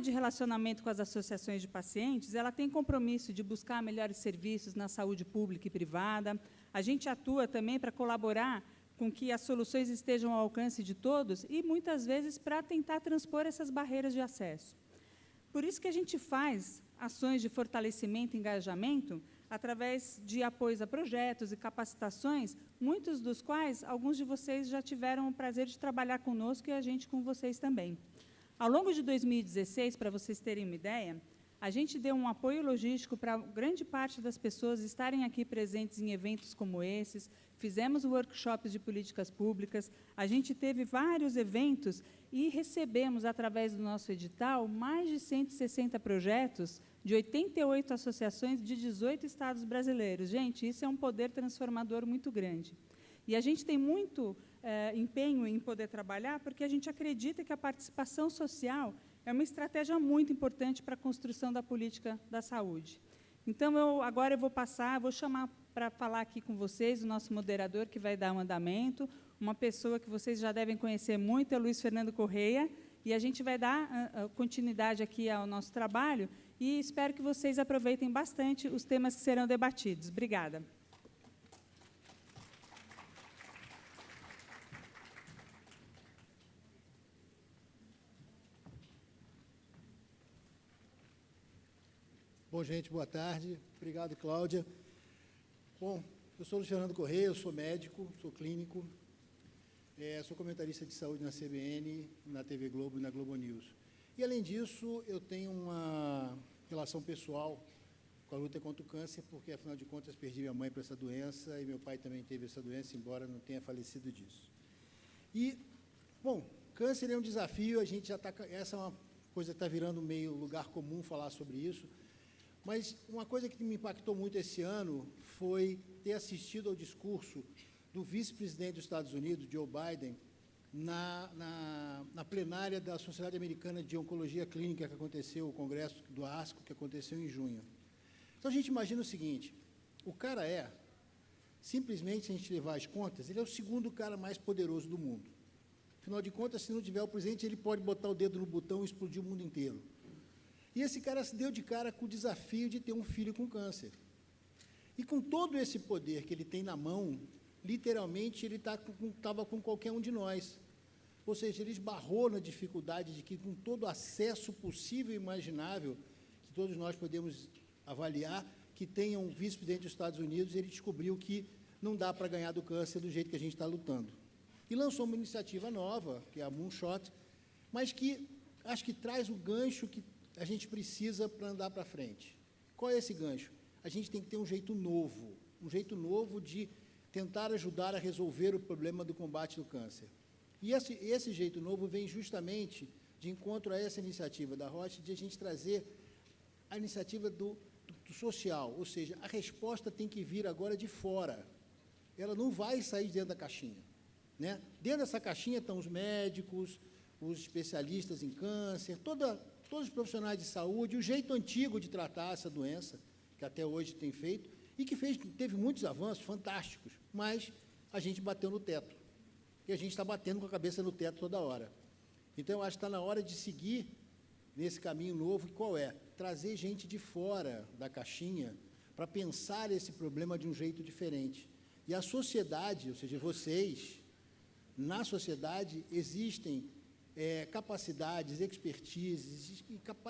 de relacionamento com as associações de pacientes, ela tem compromisso de buscar melhores serviços na saúde pública e privada. A gente atua também para colaborar com que as soluções estejam ao alcance de todos e, muitas vezes, para tentar transpor essas barreiras de acesso. Por isso que a gente faz ações de fortalecimento e engajamento através de apoios a projetos e capacitações, muitos dos quais alguns de vocês já tiveram o prazer de trabalhar conosco e a gente com vocês também. Ao longo de 2016, para vocês terem uma ideia, a gente deu um apoio logístico para grande parte das pessoas estarem aqui presentes em eventos como esses, fizemos workshops de políticas públicas, a gente teve vários eventos e recebemos, através do nosso edital, mais de 160 projetos de 88 associações de 18 estados brasileiros. Gente, isso é um poder transformador muito grande. E a gente tem muito empenho em poder trabalhar, porque a gente acredita que a participação social é uma estratégia muito importante para a construção da política da saúde. Então, agora eu vou chamar para falar aqui com vocês o nosso moderador, que vai dar um andamento, uma pessoa que vocês já devem conhecer muito, é o Luiz Fernando Correia, e a gente vai dar continuidade aqui ao nosso trabalho, e espero que vocês aproveitem bastante os temas que serão debatidos. Obrigada. Bom, gente, boa tarde. Obrigado, Cláudia. Bom, eu sou o Luiz Fernando Correia, eu sou médico, sou clínico, sou comentarista de saúde na CBN, na TV Globo e na Globo News. E, além disso, eu tenho uma relação pessoal com a luta contra o câncer, porque, afinal de contas, perdi minha mãe para essa doença e meu pai também teve essa doença, embora não tenha falecido disso. E, bom, câncer é um desafio, a gente já está... Essa é uma coisa que está virando meio lugar comum falar sobre isso, mas uma coisa que me impactou muito esse ano foi ter assistido ao discurso do vice-presidente dos Estados Unidos, Joe Biden, na plenária da Sociedade Americana de Oncologia Clínica, que aconteceu, o congresso do ASCO, que aconteceu em junho. Então, a gente imagina o seguinte, o cara simplesmente, se a gente levar as contas, ele é o segundo cara mais poderoso do mundo. Afinal de contas, se não tiver o presidente, ele pode botar o dedo no botão e explodir o mundo inteiro. E esse cara se deu de cara com o desafio de ter um filho com câncer. E com todo esse poder que ele tem na mão, literalmente, ele estava com qualquer um de nós. Ou seja, ele esbarrou na dificuldade de que, com todo o acesso possível e imaginável, que todos nós podemos avaliar, que tenha um vice-presidente dos Estados Unidos, ele descobriu que não dá para ganhar do câncer do jeito que a gente está lutando. E lançou uma iniciativa nova, que é a Moonshot, mas que acho que traz o gancho que a gente precisa para andar para frente. Qual é esse gancho? A gente tem que ter um jeito novo de tentar ajudar a resolver o problema do combate do câncer. E esse jeito novo vem justamente de encontro a essa iniciativa da Roche, de a gente trazer a iniciativa do social, ou seja, a resposta tem que vir agora de fora. Ela não vai sair dentro da caixinha, né? Dentro dessa caixinha estão os médicos, os especialistas em câncer, todos os profissionais de saúde, o jeito antigo de tratar essa doença, que até hoje tem feito, e que teve muitos avanços fantásticos, mas a gente bateu no teto. E a gente está batendo com a cabeça no teto toda hora. Então, eu acho que está na hora de seguir nesse caminho novo, qual é? Trazer gente de fora da caixinha para pensar esse problema de um jeito diferente. E a sociedade, ou seja, vocês, na sociedade, existem capacidades, expertises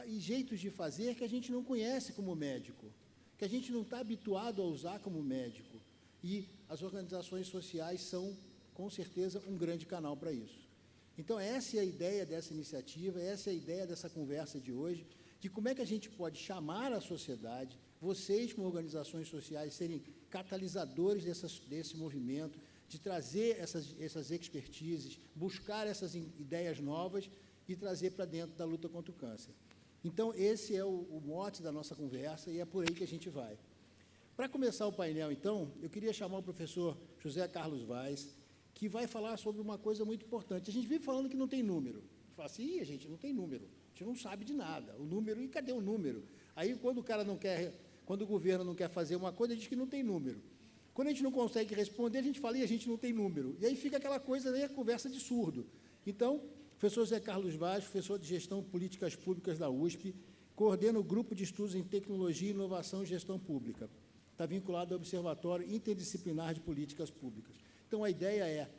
e jeitos de fazer que a gente não conhece como médico, que a gente não está habituado a usar como médico. E as organizações sociais são, com certeza, um grande canal para isso. Então, essa é a ideia dessa iniciativa, essa é a ideia dessa conversa de hoje, de como é que a gente pode chamar a sociedade, vocês, como organizações sociais, serem catalisadores desse movimento, de trazer essas expertises, buscar essas ideias novas e trazer para dentro da luta contra o câncer. Então, esse é o mote da nossa conversa e é por aí que a gente vai. Para começar o painel, então, eu queria chamar o professor José Carlos Vaz, que vai falar sobre uma coisa muito importante. A gente vive falando que não tem número. Fala assim, a gente não tem número, a gente não sabe de nada. O número, e cadê o número? Aí, quando o governo não quer fazer uma coisa, diz que não tem número. Quando a gente não consegue responder, a gente fala, e a gente não tem número. E aí fica aquela coisa, aí a conversa de surdo. Então, Professor Zé Carlos Vaz, professor de Gestão e Políticas Públicas da USP, coordena o Grupo de Estudos em Tecnologia, Inovação e Gestão Pública. Está vinculado ao Observatório Interdisciplinar de Políticas Públicas. Então, a ideia é,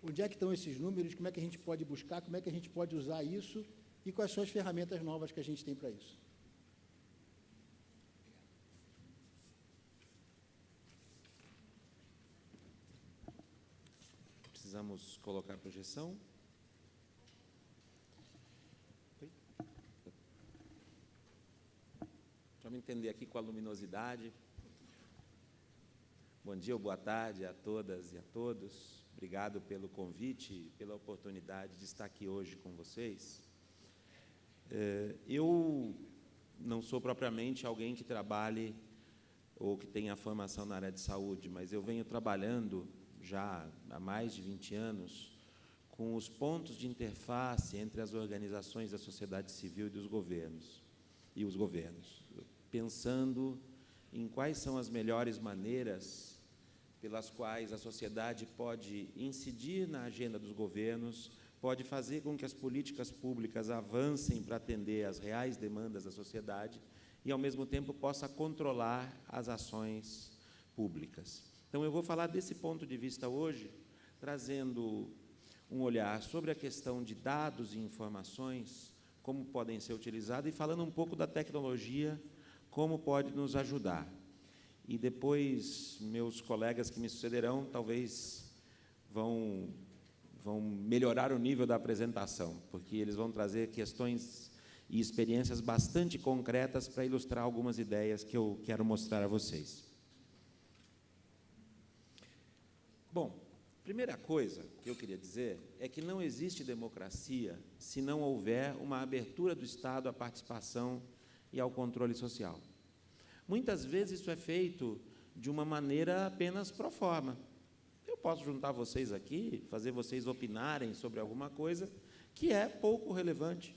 onde é que estão esses números, como é que a gente pode buscar, como é que a gente pode usar isso e quais são as ferramentas novas que a gente tem para isso. Precisamos colocar a projeção. Vamos entender aqui com a luminosidade. Bom dia ou boa tarde a todas e a todos. Obrigado pelo convite e pela oportunidade de estar aqui hoje com vocês. Eu não sou propriamente alguém que trabalhe ou que tenha formação na área de saúde, mas eu venho trabalhando já há mais de 20 anos com os pontos de interface entre as organizações da sociedade civil e os governos, pensando em quais são as melhores maneiras pelas quais a sociedade pode incidir na agenda dos governos, pode fazer com que as políticas públicas avancem para atender às reais demandas da sociedade e, ao mesmo tempo, possa controlar as ações públicas. Então, eu vou falar desse ponto de vista hoje, trazendo um olhar sobre a questão de dados e informações, como podem ser utilizados, e falando um pouco da tecnologia, como pode nos ajudar. E depois, meus colegas que me sucederão, talvez vão melhorar o nível da apresentação, porque eles vão trazer questões e experiências bastante concretas para ilustrar algumas ideias que eu quero mostrar a vocês. Bom, primeira coisa que eu queria dizer é que não existe democracia se não houver uma abertura do Estado à participação e ao controle social. Muitas vezes isso é feito de uma maneira apenas pro forma. Eu posso juntar vocês aqui, fazer vocês opinarem sobre alguma coisa que é pouco relevante.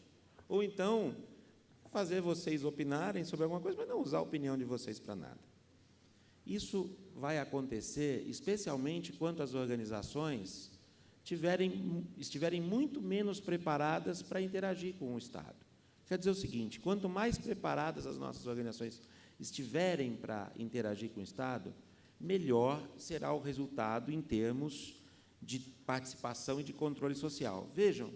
Ou então, fazer vocês opinarem sobre alguma coisa, mas não usar a opinião de vocês para nada. Isso vai acontecer especialmente quando as organizações estiverem muito menos preparadas para interagir com o Estado. Quer dizer o seguinte, quanto mais preparadas as nossas organizações estiverem para interagir com o Estado, melhor será o resultado em termos de participação e de controle social. Vejam,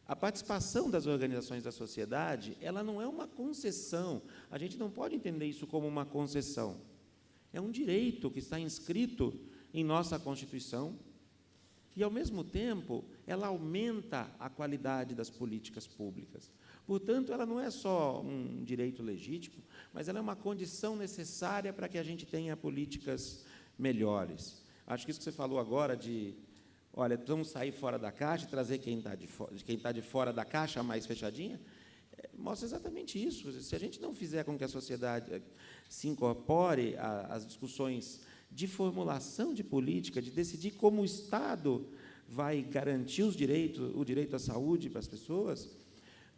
a participação das organizações da sociedade, ela não é uma concessão, a gente não pode entender isso como uma concessão. É um direito que está inscrito em nossa Constituição e, ao mesmo tempo, ela aumenta a qualidade das políticas públicas. Portanto, ela não é só um direito legítimo, mas ela é uma condição necessária para que a gente tenha políticas melhores. Acho que isso que você falou agora de, olha, vamos sair fora da caixa e trazer quem está de fora da caixa mais fechadinha, mostra exatamente isso. Se a gente não fizer com que a sociedade se incorpore às discussões de formulação de política, de decidir como o Estado vai garantir o direito à saúde para as pessoas,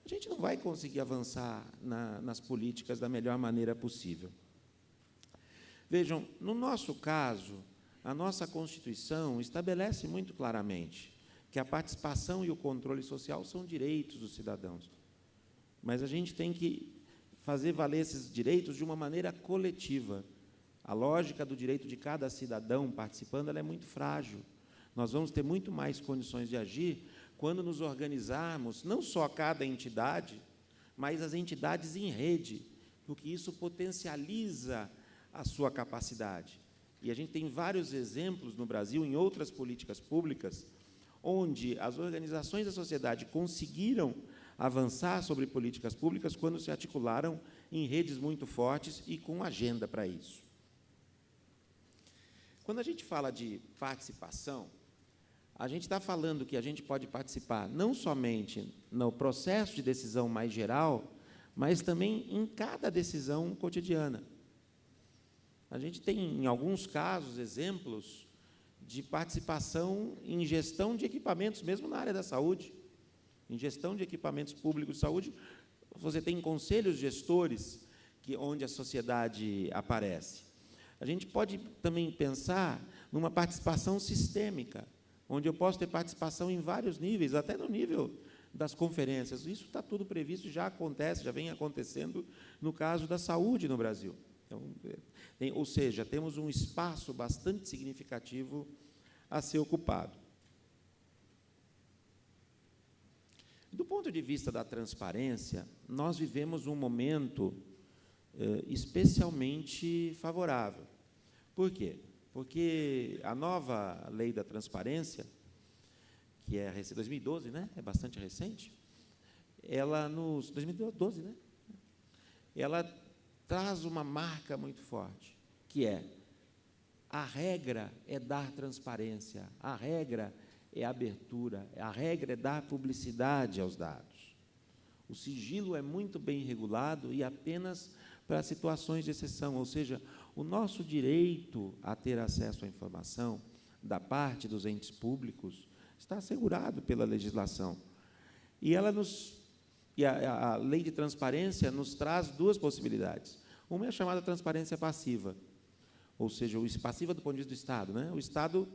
a gente não vai conseguir avançar nas políticas da melhor maneira possível. Vejam, no nosso caso, a nossa Constituição estabelece muito claramente que a participação e o controle social são direitos dos cidadãos. Mas a gente tem que fazer valer esses direitos de uma maneira coletiva. A lógica do direito de cada cidadão participando ela é muito frágil. Nós vamos ter muito mais condições de agir quando nos organizarmos, não só cada entidade, mas as entidades em rede, porque isso potencializa a sua capacidade. E a gente tem vários exemplos no Brasil, em outras políticas públicas, onde as organizações da sociedade conseguiram avançar sobre políticas públicas quando se articularam em redes muito fortes e com agenda para isso. Quando a gente fala de participação, a gente está falando que a gente pode participar não somente no processo de decisão mais geral, mas também em cada decisão cotidiana. A gente tem, em alguns casos, exemplos de participação em gestão de equipamentos, mesmo na área da saúde. Em gestão de equipamentos públicos de saúde, você tem conselhos gestores onde a sociedade aparece. A gente pode também pensar numa participação sistêmica, onde eu posso ter participação em vários níveis, até no nível das conferências. Isso está tudo previsto, já acontece, já vem acontecendo no caso da saúde no Brasil. Então, ou seja, temos um espaço bastante significativo a ser ocupado. Do ponto de vista da transparência, nós vivemos um momento especialmente favorável. Por quê? Porque a nova lei da transparência, que é 2012, né? É bastante recente, ela 2012, né? Ela traz uma marca muito forte, que é: a regra é dar transparência, a regra é abertura, a regra é dar publicidade aos dados. O sigilo é muito bem regulado e apenas para situações de exceção, ou seja, o nosso direito a ter acesso à informação da parte dos entes públicos está assegurado pela legislação. E a lei de transparência nos traz duas possibilidades. Uma é a chamada transparência passiva, ou seja, passiva do ponto de vista do Estado, né? O Estado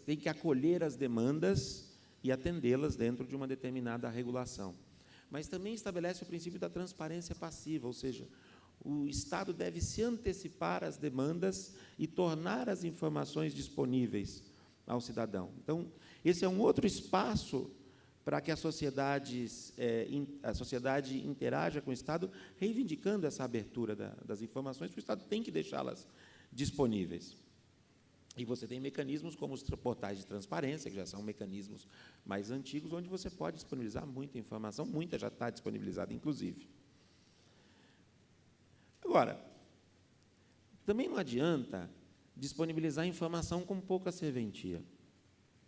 tem que acolher as demandas e atendê-las dentro de uma determinada regulação. Mas também estabelece o princípio da transparência passiva, ou seja, o Estado deve se antecipar às demandas e tornar as informações disponíveis ao cidadão. Então, esse é um outro espaço para que a sociedade interaja com o Estado, reivindicando essa abertura das informações, porque o Estado tem que deixá-las disponíveis. E você tem mecanismos como os portais de transparência, que já são mecanismos mais antigos, onde você pode disponibilizar muita informação, muita já está disponibilizada, inclusive. Agora, também não adianta disponibilizar informação com pouca serventia.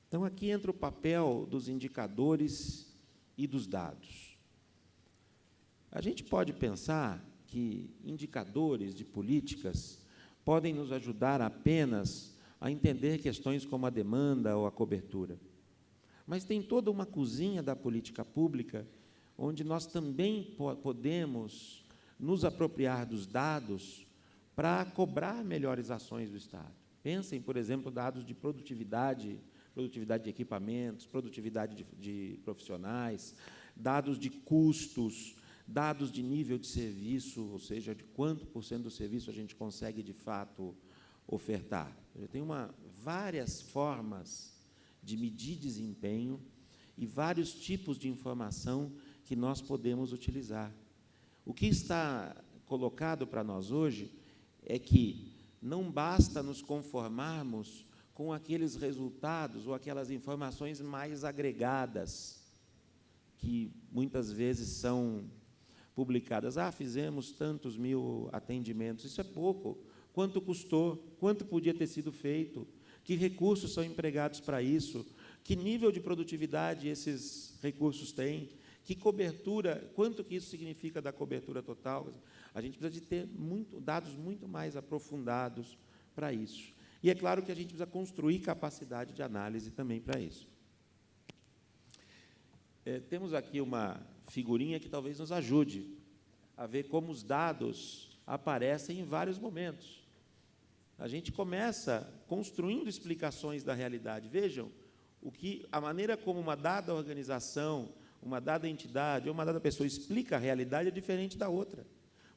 Então, aqui entra o papel dos indicadores e dos dados. A gente pode pensar que indicadores de políticas podem nos ajudar apenas a entender questões como a demanda ou a cobertura. Mas tem toda uma cozinha da política pública, onde nós também podemos nos apropriar dos dados para cobrar melhores ações do Estado. Pensem, por exemplo, dados de produtividade de equipamentos, produtividade de profissionais, dados de custos, dados de nível de serviço, ou seja, de quanto por cento do serviço a gente consegue, de fato, ofertar. Tem várias formas de medir desempenho e vários tipos de informação que nós podemos utilizar. O que está colocado para nós hoje é que não basta nos conformarmos com aqueles resultados ou aquelas informações mais agregadas, que muitas vezes são publicadas. Fizemos tantos mil atendimentos, isso é pouco. Quanto custou? Quanto podia ter sido feito? Que recursos são empregados para isso? Que nível de produtividade esses recursos têm? Que cobertura, quanto que isso significa da cobertura total? A gente precisa de ter dados muito mais aprofundados para isso. E é claro que a gente precisa construir capacidade de análise também para isso. Temos aqui uma figurinha que talvez nos ajude a ver como os dados aparecem em vários momentos. A gente começa construindo explicações da realidade. Vejam, a maneira como uma dada organização, uma dada entidade ou uma dada pessoa explica a realidade é diferente da outra.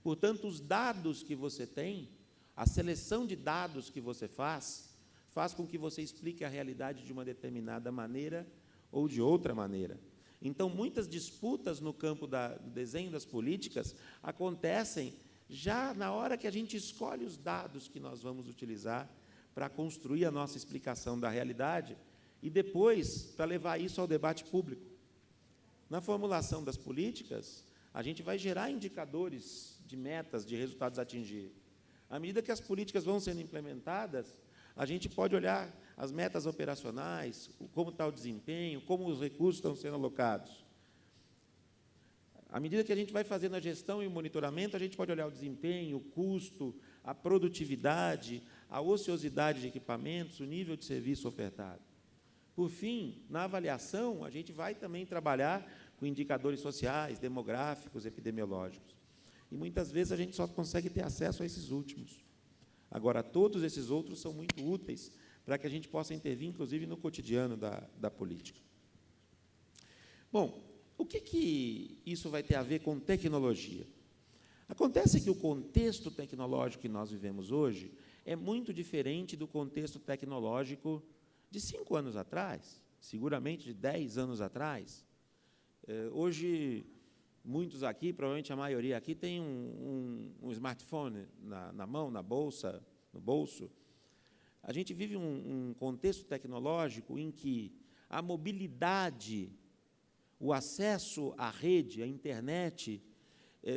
Portanto, os dados que você tem, a seleção de dados que você faz com que você explique a realidade de uma determinada maneira ou de outra maneira. Então, muitas disputas no campo do desenho das políticas acontecem já na hora que a gente escolhe os dados que nós vamos utilizar para construir a nossa explicação da realidade e depois para levar isso ao debate público. Na formulação das políticas, a gente vai gerar indicadores de metas, de resultados a atingir. À medida que as políticas vão sendo implementadas, a gente pode olhar as metas operacionais, como está o desempenho, como os recursos estão sendo alocados. À medida que a gente vai fazendo a gestão e o monitoramento, a gente pode olhar o desempenho, o custo, a produtividade, a ociosidade de equipamentos, o nível de serviço ofertado. Por fim, na avaliação, a gente vai também trabalhar com indicadores sociais, demográficos, epidemiológicos. E, muitas vezes, a gente só consegue ter acesso a esses últimos. Agora, todos esses outros são muito úteis para que a gente possa intervir, inclusive, no cotidiano da política. Bom, O que isso vai ter a ver com tecnologia? Acontece que o contexto tecnológico que nós vivemos hoje é muito diferente do contexto tecnológico de 5 anos atrás, seguramente de 10 anos atrás. Hoje, muitos aqui, provavelmente a maioria aqui, tem um smartphone na mão, na bolsa, no bolso. A gente vive um contexto tecnológico em que a mobilidade, o acesso à rede, à internet,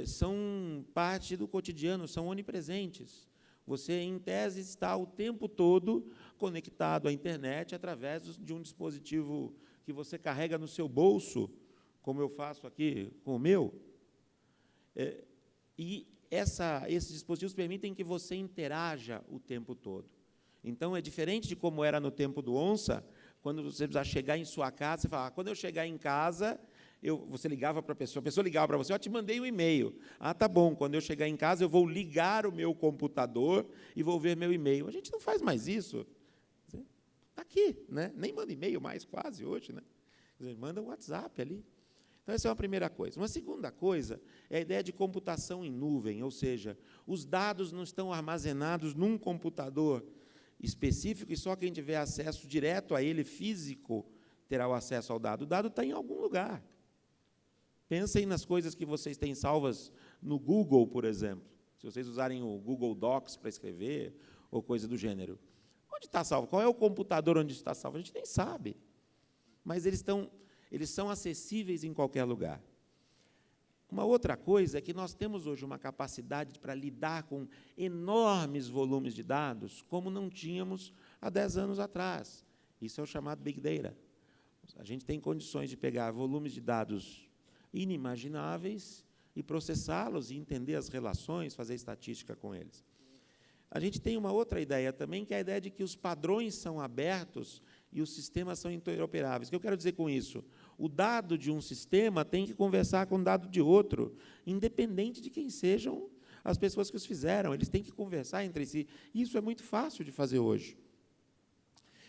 são parte do cotidiano, são onipresentes. Você, em tese, está o tempo todo conectado à internet através de um dispositivo que você carrega no seu bolso, como eu faço aqui com o meu. E esses dispositivos permitem que você interaja o tempo todo. Então, é diferente de como era no tempo do onça, quando você precisava chegar em sua casa, você falava, quando eu chegar em casa, você ligava para a pessoa ligava para você, eu te mandei um e-mail. Ah, tá bom, quando eu chegar em casa, eu vou ligar o meu computador e vou ver meu e-mail. A gente não faz mais isso. Está aqui, né? Nem manda e-mail mais, quase, hoje. Né? Manda um WhatsApp ali. Então, essa é uma primeira coisa. Uma segunda coisa é a ideia de computação em nuvem, ou seja, os dados não estão armazenados num computador específico e só quem tiver acesso direto a ele, físico, terá o acesso ao dado. O dado está em algum lugar. Pensem nas coisas que vocês têm salvas no Google, por exemplo. Se vocês usarem o Google Docs para escrever, ou coisa do gênero. Onde está salvo? Qual é o computador onde está salvo? A gente nem sabe. Mas eles são acessíveis em qualquer lugar. Uma outra coisa é que nós temos hoje uma capacidade para lidar com enormes volumes de dados, como não tínhamos há 10 anos atrás. Isso é o chamado Big Data. A gente tem condições de pegar volumes de dados inimagináveis e processá-los e entender as relações, fazer estatística com eles. A gente tem uma outra ideia também, que é a ideia de que os padrões são abertos e os sistemas são interoperáveis. O que eu quero dizer com isso? O dado de um sistema tem que conversar com o dado de outro, independente de quem sejam as pessoas que os fizeram. Eles têm que conversar entre si. Isso é muito fácil de fazer hoje.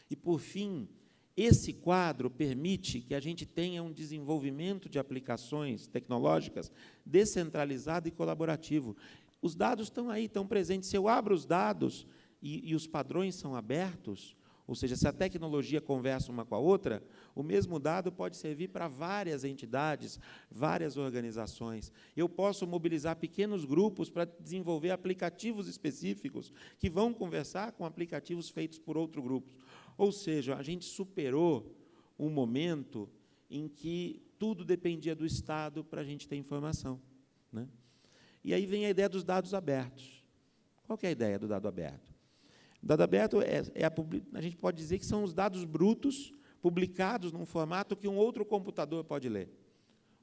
E, por fim, esse quadro permite que a gente tenha um desenvolvimento de aplicações tecnológicas descentralizado e colaborativo. Os dados estão aí, estão presentes. Se eu abro os dados e os padrões são abertos, ou seja, se a tecnologia conversa uma com a outra, o mesmo dado pode servir para várias entidades, várias organizações. Eu posso mobilizar pequenos grupos para desenvolver aplicativos específicos que vão conversar com aplicativos feitos por outros grupos. Ou seja, a gente superou um momento em que tudo dependia do Estado para a gente ter informação. Né? E aí vem a ideia dos dados abertos. Qual que é a ideia do dado aberto? O dado aberto a gente pode dizer que são os dados brutos publicados num formato que um outro computador pode ler.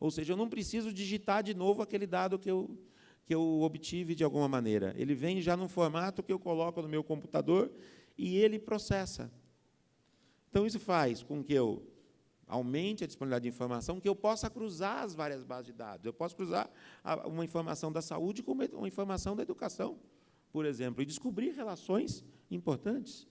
Ou seja, eu não preciso digitar de novo aquele dado que eu obtive de alguma maneira. Ele vem já num formato que eu coloco no meu computador e ele processa. Então, isso faz com que eu aumente a disponibilidade de informação, que eu possa cruzar as várias bases de dados. Eu posso cruzar uma informação da saúde com uma informação da educação, por exemplo, e descobrir relações importantes.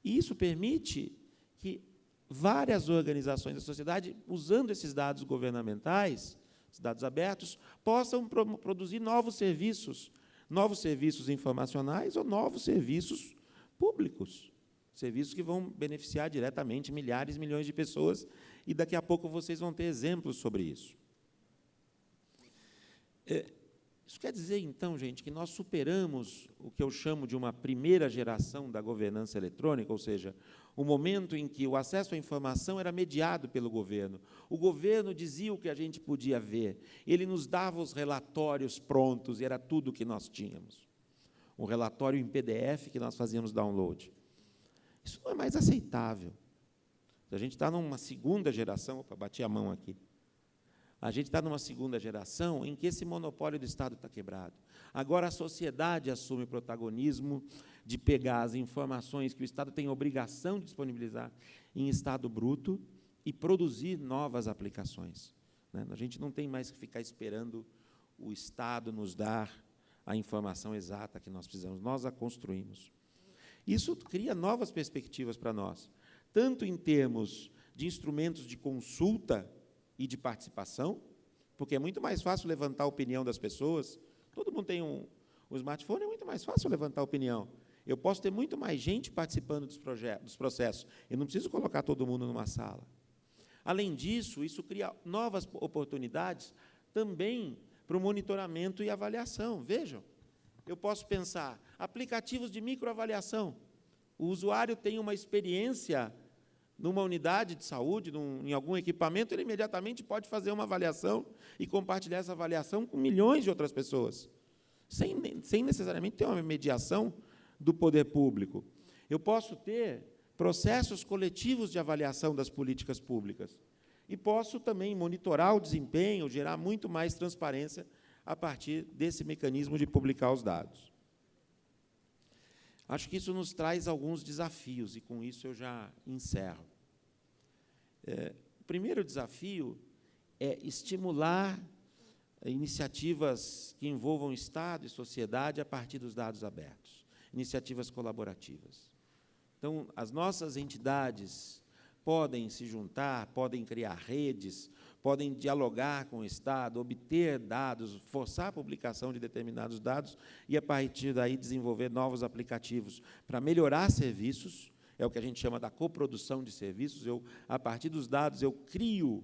E isso permite que várias organizações da sociedade, usando esses dados governamentais, esses dados abertos, possam produzir novos serviços informacionais ou novos serviços públicos, serviços que vão beneficiar diretamente milhares, milhões de pessoas, e daqui a pouco vocês vão ter exemplos sobre isso. Isso quer dizer, então, gente, que nós superamos o que eu chamo de uma primeira geração da governança eletrônica, ou seja, o momento em que o acesso à informação era mediado pelo governo. O governo dizia o que a gente podia ver, ele nos dava os relatórios prontos, e era tudo o que nós tínhamos. Um relatório em PDF que nós fazíamos download. Isso não é mais aceitável. A gente está numa segunda geração, opa, bati a mão aqui. A gente está numa segunda geração em que esse monopólio do Estado está quebrado. Agora a sociedade assume o protagonismo de pegar as informações que o Estado tem obrigação de disponibilizar em estado bruto e produzir novas aplicações. Né? A gente não tem mais que ficar esperando o Estado nos dar a informação exata que nós precisamos, nós a construímos. Isso cria novas perspectivas para nós, tanto em termos de instrumentos de consulta, e de participação, porque é muito mais fácil levantar a opinião das pessoas. Todo mundo tem um smartphone, é muito mais fácil levantar a opinião. Eu posso ter muito mais gente participando dos processos. Eu não preciso colocar todo mundo numa sala. Além disso, isso cria novas oportunidades também para o monitoramento e avaliação. Vejam, eu posso pensar, aplicativos de microavaliação. O usuário tem uma experiência numa unidade de saúde, em algum equipamento, ele imediatamente pode fazer uma avaliação e compartilhar essa avaliação com milhões de outras pessoas, sem necessariamente ter uma mediação do poder público. Eu posso ter processos coletivos de avaliação das políticas públicas e posso também monitorar o desempenho, gerar muito mais transparência a partir desse mecanismo de publicar os dados. Acho que isso nos traz alguns desafios, e, com isso, eu já encerro. O primeiro desafio é estimular iniciativas que envolvam Estado e sociedade a partir dos dados abertos, iniciativas colaborativas. Então, as nossas entidades podem se juntar, podem criar redes, podem dialogar com o Estado, obter dados, forçar a publicação de determinados dados e, a partir daí, desenvolver novos aplicativos para melhorar serviços. É o que a gente chama da coprodução de serviços. A partir dos dados, eu crio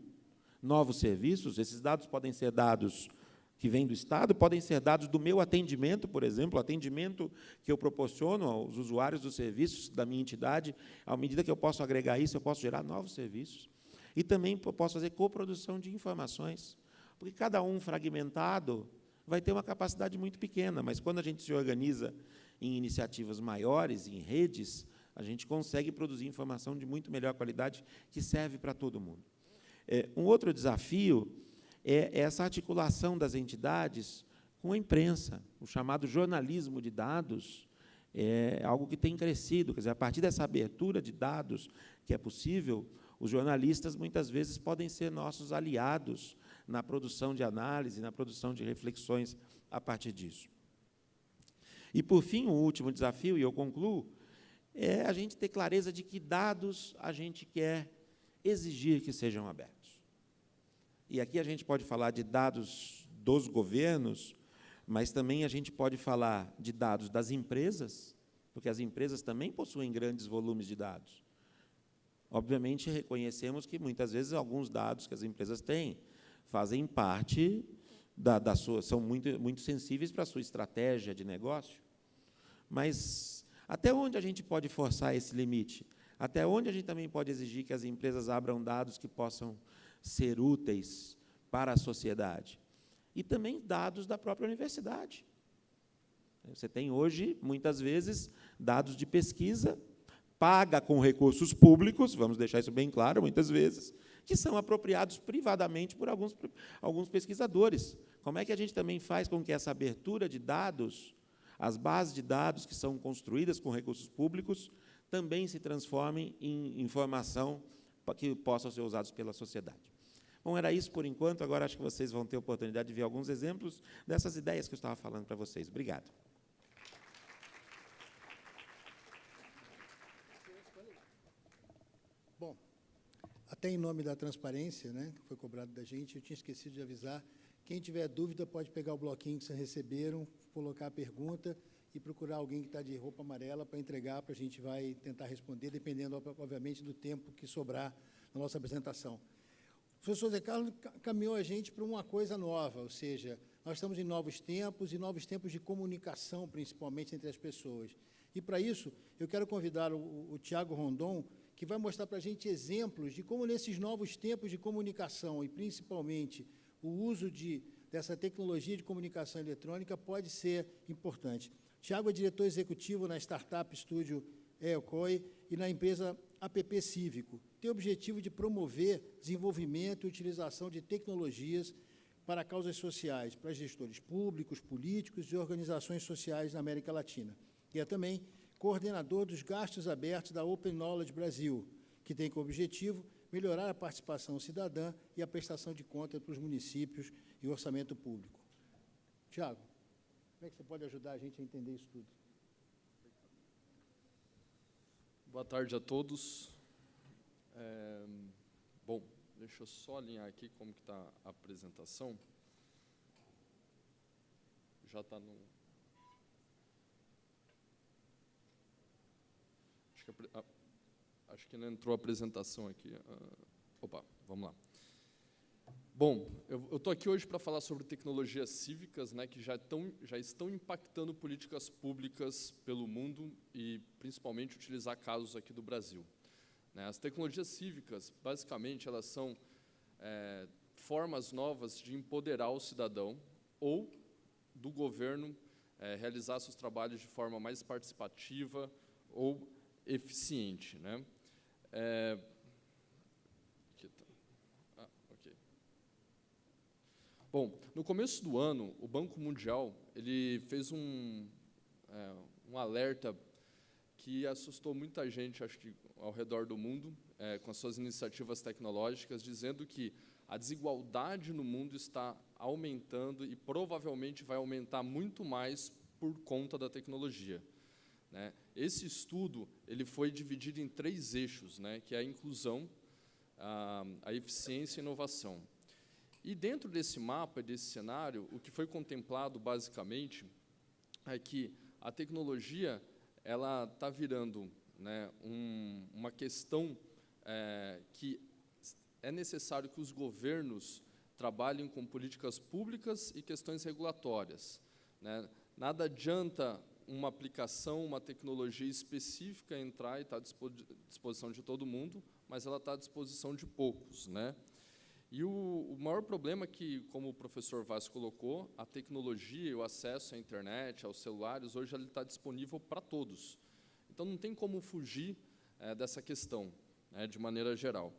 novos serviços. Esses dados podem ser dados que vêm do Estado, podem ser dados do meu atendimento, por exemplo, o atendimento que eu proporciono aos usuários dos serviços da minha entidade. À medida que eu posso agregar isso, eu posso gerar novos serviços. E também posso fazer coprodução de informações, porque cada um fragmentado vai ter uma capacidade muito pequena, mas, quando a gente se organiza em iniciativas maiores, em redes, a gente consegue produzir informação de muito melhor qualidade, que serve para todo mundo. Um outro desafio é essa articulação das entidades com a imprensa. O chamado jornalismo de dados é algo que tem crescido. Quer dizer, a partir dessa abertura de dados que é possível, os jornalistas, muitas vezes, podem ser nossos aliados na produção de análise, na produção de reflexões a partir disso. E, por fim, o último desafio, e eu concluo, é a gente ter clareza de que dados a gente quer exigir que sejam abertos. E aqui a gente pode falar de dados dos governos, mas também a gente pode falar de dados das empresas, porque as empresas também possuem grandes volumes de dados. Obviamente, reconhecemos que, muitas vezes, alguns dados que as empresas têm fazem parte da sua, são muito sensíveis para a sua estratégia de negócio. Mas até onde a gente pode forçar esse limite? Até onde a gente também pode exigir que as empresas abram dados que possam ser úteis para a sociedade? E também dados da própria universidade. Você tem hoje, muitas vezes, dados de pesquisa paga com recursos públicos, vamos deixar isso bem claro, muitas vezes, que são apropriados privadamente por alguns pesquisadores. Como é que a gente também faz com que essa abertura de dados, as bases de dados que são construídas com recursos públicos, também se transformem em informação que possam ser usados pela sociedade? Bom, era isso por enquanto. Agora acho que vocês vão ter a oportunidade de ver alguns exemplos dessas ideias que eu estava falando para vocês. Obrigado. Bom, até em nome da transparência, né, que foi cobrado da gente, eu tinha esquecido de avisar. Quem tiver dúvida pode pegar o bloquinho que vocês receberam, colocar a pergunta e procurar alguém que está de roupa amarela para entregar, para a gente vai tentar responder, dependendo, obviamente, do tempo que sobrar na nossa apresentação. O professor Zé Carlos caminhou a gente para uma coisa nova, ou seja, nós estamos em novos tempos de comunicação, principalmente entre as pessoas. E, para isso, eu quero convidar o Tiago Rondon, que vai mostrar para a gente exemplos de como, nesses novos tempos de comunicação, e principalmente o uso dessa tecnologia de comunicação eletrônica, pode ser importante. Tiago é diretor executivo na startup Estúdio EOCOI e na empresa APP Cívico. Tem o objetivo de promover desenvolvimento e utilização de tecnologias para causas sociais, para gestores públicos, políticos e organizações sociais na América Latina. E é também coordenador dos gastos abertos da Open Knowledge Brasil, que tem como objetivo melhorar a participação cidadã e a prestação de contas para os municípios e o orçamento público. Tiago, como é que você pode ajudar a gente a entender isso tudo? Boa tarde a todos. Bom, Deixa eu só alinhar aqui como que está a apresentação. Já está no... Acho que não entrou a apresentação aqui. Opa, vamos lá. Bom, eu estou aqui hoje para falar sobre tecnologias cívicas, né, que já estão impactando políticas públicas pelo mundo e, principalmente, utilizar casos aqui do Brasil. Né, as tecnologias cívicas, basicamente, elas são formas novas de empoderar o cidadão ou do governo realizar seus trabalhos de forma mais participativa ou eficiente, né? Ok. Bom, no começo do ano, o Banco Mundial ele fez um alerta que assustou muita gente, acho que ao redor do mundo, com as suas iniciativas tecnológicas, dizendo que a desigualdade no mundo está aumentando e provavelmente vai aumentar muito mais por conta da tecnologia. Né? Esse estudo ele foi dividido em 3 eixos, né, que é a inclusão, a eficiência e a inovação. E dentro desse mapa, desse cenário, o que foi contemplado basicamente é que a tecnologia ela está virando, né, uma questão que é necessário que os governos trabalhem com políticas públicas e questões regulatórias. Né? Nada adianta uma aplicação, uma tecnologia específica entrar e estar à disposição de todo mundo, mas ela está à disposição de poucos, né? E o maior problema é que, como o professor Vaz colocou, a tecnologia e o acesso à internet, aos celulares, hoje ele está disponível para todos. Então, não tem como fugir dessa questão, né, de maneira geral.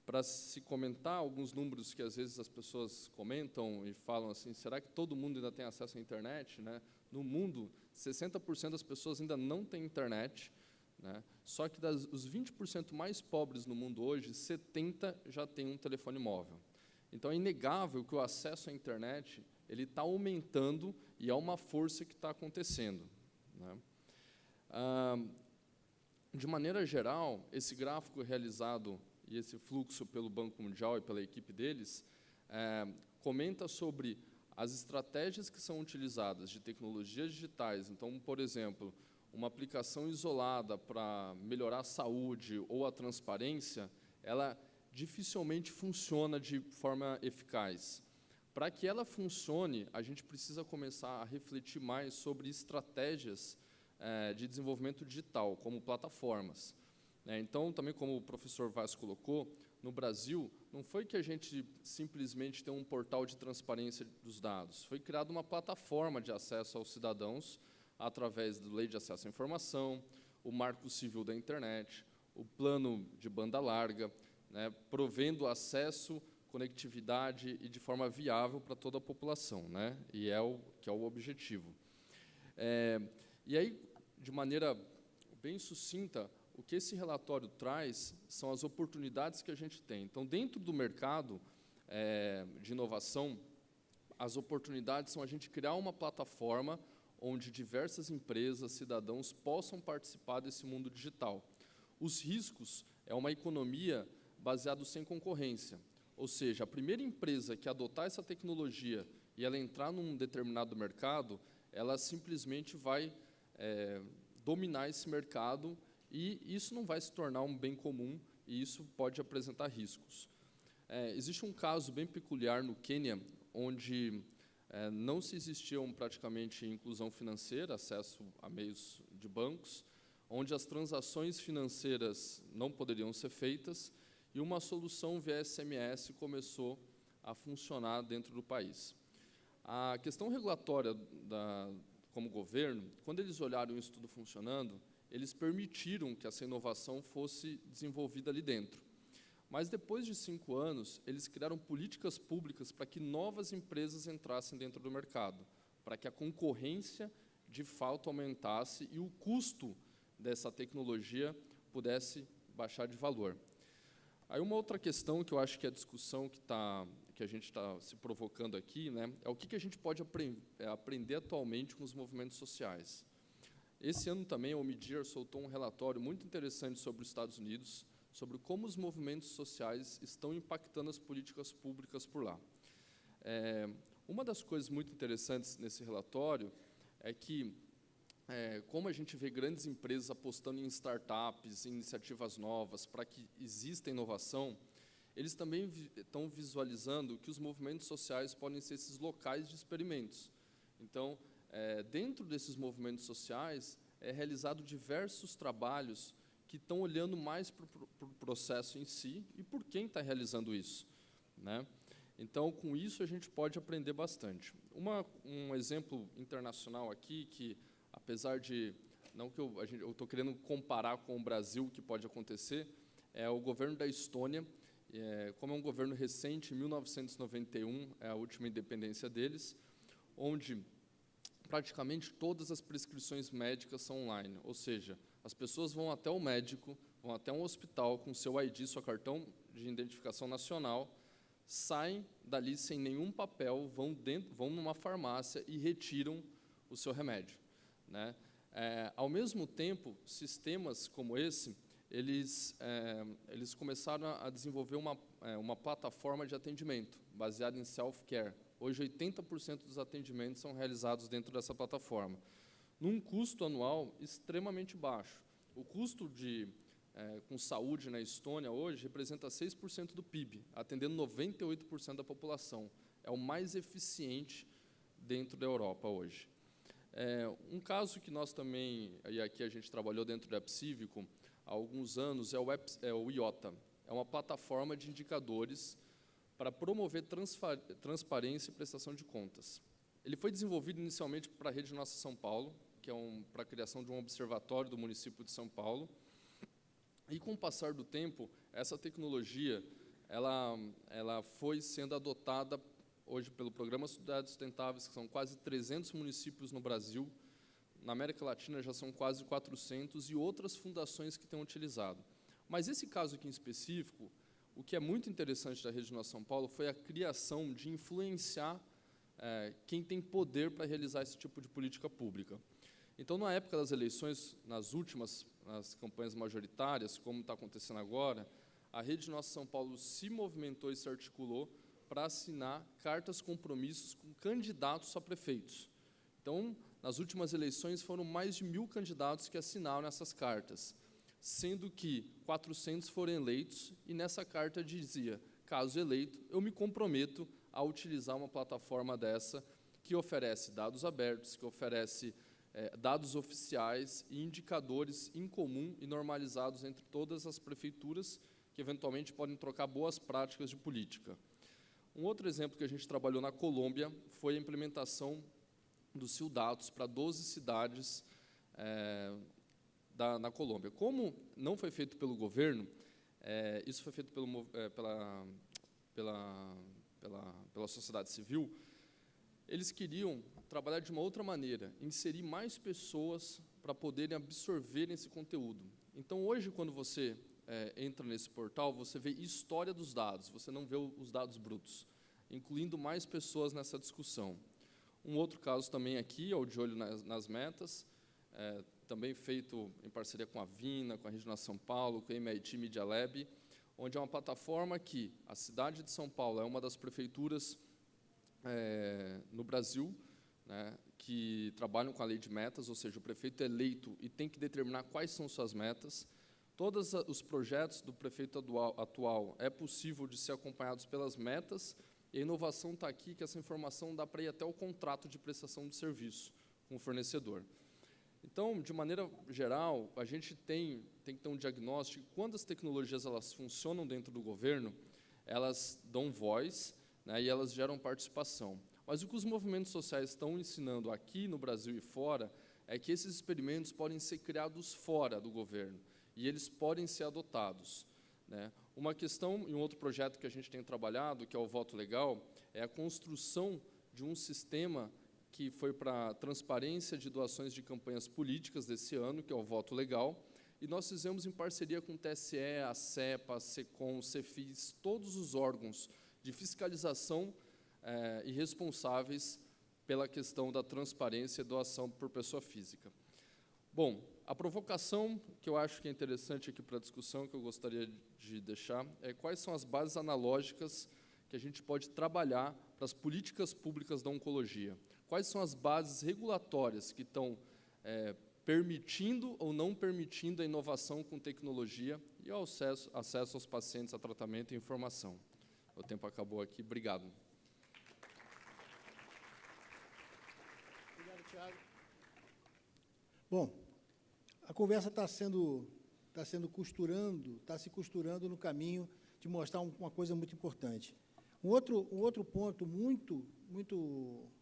Para se comentar alguns números que, às vezes, as pessoas comentam e falam assim, será que todo mundo ainda tem acesso à internet? Né? No mundo, 60% das pessoas ainda não têm internet, né? Só que os 20% mais pobres no mundo hoje, 70% já têm um telefone móvel. Então, é inegável que o acesso à internet ele está aumentando e é uma força que está acontecendo. Né? De maneira geral, esse gráfico realizado e esse fluxo pelo Banco Mundial e pela equipe deles comenta sobre as estratégias que são utilizadas de tecnologias digitais. Então, por exemplo, uma aplicação isolada para melhorar a saúde ou a transparência, ela dificilmente funciona de forma eficaz. Para que ela funcione, a gente precisa começar a refletir mais sobre estratégias de desenvolvimento digital, como plataformas. Então, também como o professor Vaz colocou, no Brasil, não foi que a gente simplesmente tem um portal de transparência dos dados, foi criada uma plataforma de acesso aos cidadãos através da Lei de Acesso à Informação, o Marco Civil da Internet, o Plano de Banda Larga, né, provendo acesso, conectividade e de forma viável para toda a população, né, e que é o objetivo. E aí, de maneira bem sucinta, o que esse relatório traz são as oportunidades que a gente tem. Então, dentro do mercado de inovação, as oportunidades são a gente criar uma plataforma onde diversas empresas, cidadãos, possam participar desse mundo digital. Os riscos é uma economia baseada sem concorrência, ou seja, a primeira empresa que adotar essa tecnologia e ela entrar num determinado mercado, ela simplesmente vai dominar esse mercado e isso não vai se tornar um bem comum e isso pode apresentar riscos. Existe um caso bem peculiar no Quênia, onde não se existiam praticamente inclusão financeira, acesso a meios de bancos, onde as transações financeiras não poderiam ser feitas e uma solução via SMS começou a funcionar dentro do país. A questão regulatória como governo, quando eles olharam isso tudo funcionando, eles permitiram que essa inovação fosse desenvolvida ali dentro. Mas, depois de 5 anos, eles criaram políticas públicas para que novas empresas entrassem dentro do mercado, para que a concorrência, de fato, aumentasse e o custo dessa tecnologia pudesse baixar de valor. Aí, uma outra questão que eu acho que é a discussão que a gente está se provocando aqui, né, é o que a gente pode aprender atualmente com os movimentos sociais. Esse ano também a Omidyar soltou um relatório muito interessante sobre os Estados Unidos, sobre como os movimentos sociais estão impactando as políticas públicas por lá. Uma das coisas muito interessantes nesse relatório é que, como a gente vê grandes empresas apostando em startups, em iniciativas novas, para que exista inovação, eles também estão visualizando que os movimentos sociais podem ser esses locais de experimentos. Então, dentro desses movimentos sociais, é realizado diversos trabalhos que estão olhando mais para o processo em si e por quem está realizando isso, né? Então, com isso, a gente pode aprender bastante. Um exemplo internacional aqui, que, apesar de, não que eu estou querendo comparar com o Brasil, o que pode acontecer, é o governo da Estônia. Como é um governo recente, em 1991, é a última independência deles, onde praticamente todas as prescrições médicas são online, ou seja, as pessoas vão até o médico, vão até um hospital com seu ID, seu cartão de identificação nacional, saem dali sem nenhum papel, vão numa farmácia e retiram o seu remédio, né? Ao mesmo tempo, sistemas como esse, eles começaram a desenvolver uma plataforma de atendimento baseada em self-care. Hoje, 80% dos atendimentos são realizados dentro dessa plataforma, num custo anual extremamente baixo. O custo com saúde na Estônia hoje representa 6% do PIB, atendendo 98% da população. É o mais eficiente dentro da Europa hoje. Um caso que nós também, e aqui a gente trabalhou dentro do App Cívico há alguns anos, é o IOTA. É uma plataforma de indicadores para promover transparência e prestação de contas. Ele foi desenvolvido inicialmente para a Rede Nossa São Paulo, que é para a criação de um observatório do município de São Paulo. E, com o passar do tempo, essa tecnologia ela foi sendo adotada hoje pelo Programa Cidades Sustentáveis, que são quase 300 municípios no Brasil. Na América Latina já são quase 400, e outras fundações que têm utilizado. Mas esse caso aqui em específico, o que é muito interessante da Rede Nossa São Paulo foi a criação de influenciar quem tem poder para realizar esse tipo de política pública. Então, na época das eleições, nas campanhas majoritárias, como está acontecendo agora, a Rede Nossa São Paulo se movimentou e se articulou para assinar cartas compromissos com candidatos a prefeitos. Então, nas últimas eleições, foram mais de 1.000 candidatos que assinaram essas cartas, sendo que 400 foram eleitos, e nessa carta dizia: caso eleito, eu me comprometo a utilizar uma plataforma dessa que oferece dados abertos, que oferece dados oficiais e indicadores em comum e normalizados entre todas as prefeituras, que eventualmente podem trocar boas práticas de política. Um outro exemplo que a gente trabalhou na Colômbia foi a implementação do Ciudatos para 12 cidades na Colômbia. Como não foi feito pelo governo, isso foi feito pela sociedade civil, eles queriam trabalhar de uma outra maneira, inserir mais pessoas para poderem absorver esse conteúdo. Então, hoje, quando você entra nesse portal, você vê história dos dados, você não vê os dados brutos, incluindo mais pessoas nessa discussão. Um outro caso também aqui, é o De Olho nas Metas, também feito em parceria com a Vina, com a Rede Nossa São Paulo, com a MIT Media Lab, onde é uma plataforma que a cidade de São Paulo é uma das prefeituras no Brasil, né, que trabalham com a lei de metas, ou seja, o prefeito é eleito e tem que determinar quais são suas metas. Todos os projetos do prefeito atual é possível de ser acompanhados pelas metas, e a inovação está aqui, que essa informação dá para ir até o contrato de prestação de serviço com o fornecedor. Então, de maneira geral, a gente tem que ter um diagnóstico de quando as tecnologias elas funcionam dentro do governo, elas dão voz, né, e elas geram participação. Mas o que os movimentos sociais estão ensinando aqui no Brasil e fora é que esses experimentos podem ser criados fora do governo, e eles podem ser adotados, né? Uma questão e um outro projeto que a gente tem trabalhado, que é o Voto Legal, é a construção de um sistema que foi para transparência de doações de campanhas políticas desse ano, que é o Voto Legal, e nós fizemos em parceria com o TSE, a CEPA, a SECOM, o CEFIS, todos os órgãos de fiscalização e responsáveis pela questão da transparência e doação por pessoa física. Bom, A provocação que eu acho que é interessante aqui para a discussão, que eu gostaria de deixar, é quais são as bases analógicas que a gente pode trabalhar para as políticas públicas da oncologia. Quais são as bases regulatórias que estão permitindo ou não permitindo a inovação com tecnologia e o acesso aos pacientes a tratamento e informação. O tempo acabou aqui. Obrigado. Obrigado, Thiago. Bom, a conversa está se costurando no caminho de mostrar uma coisa muito importante. Um outro ponto muito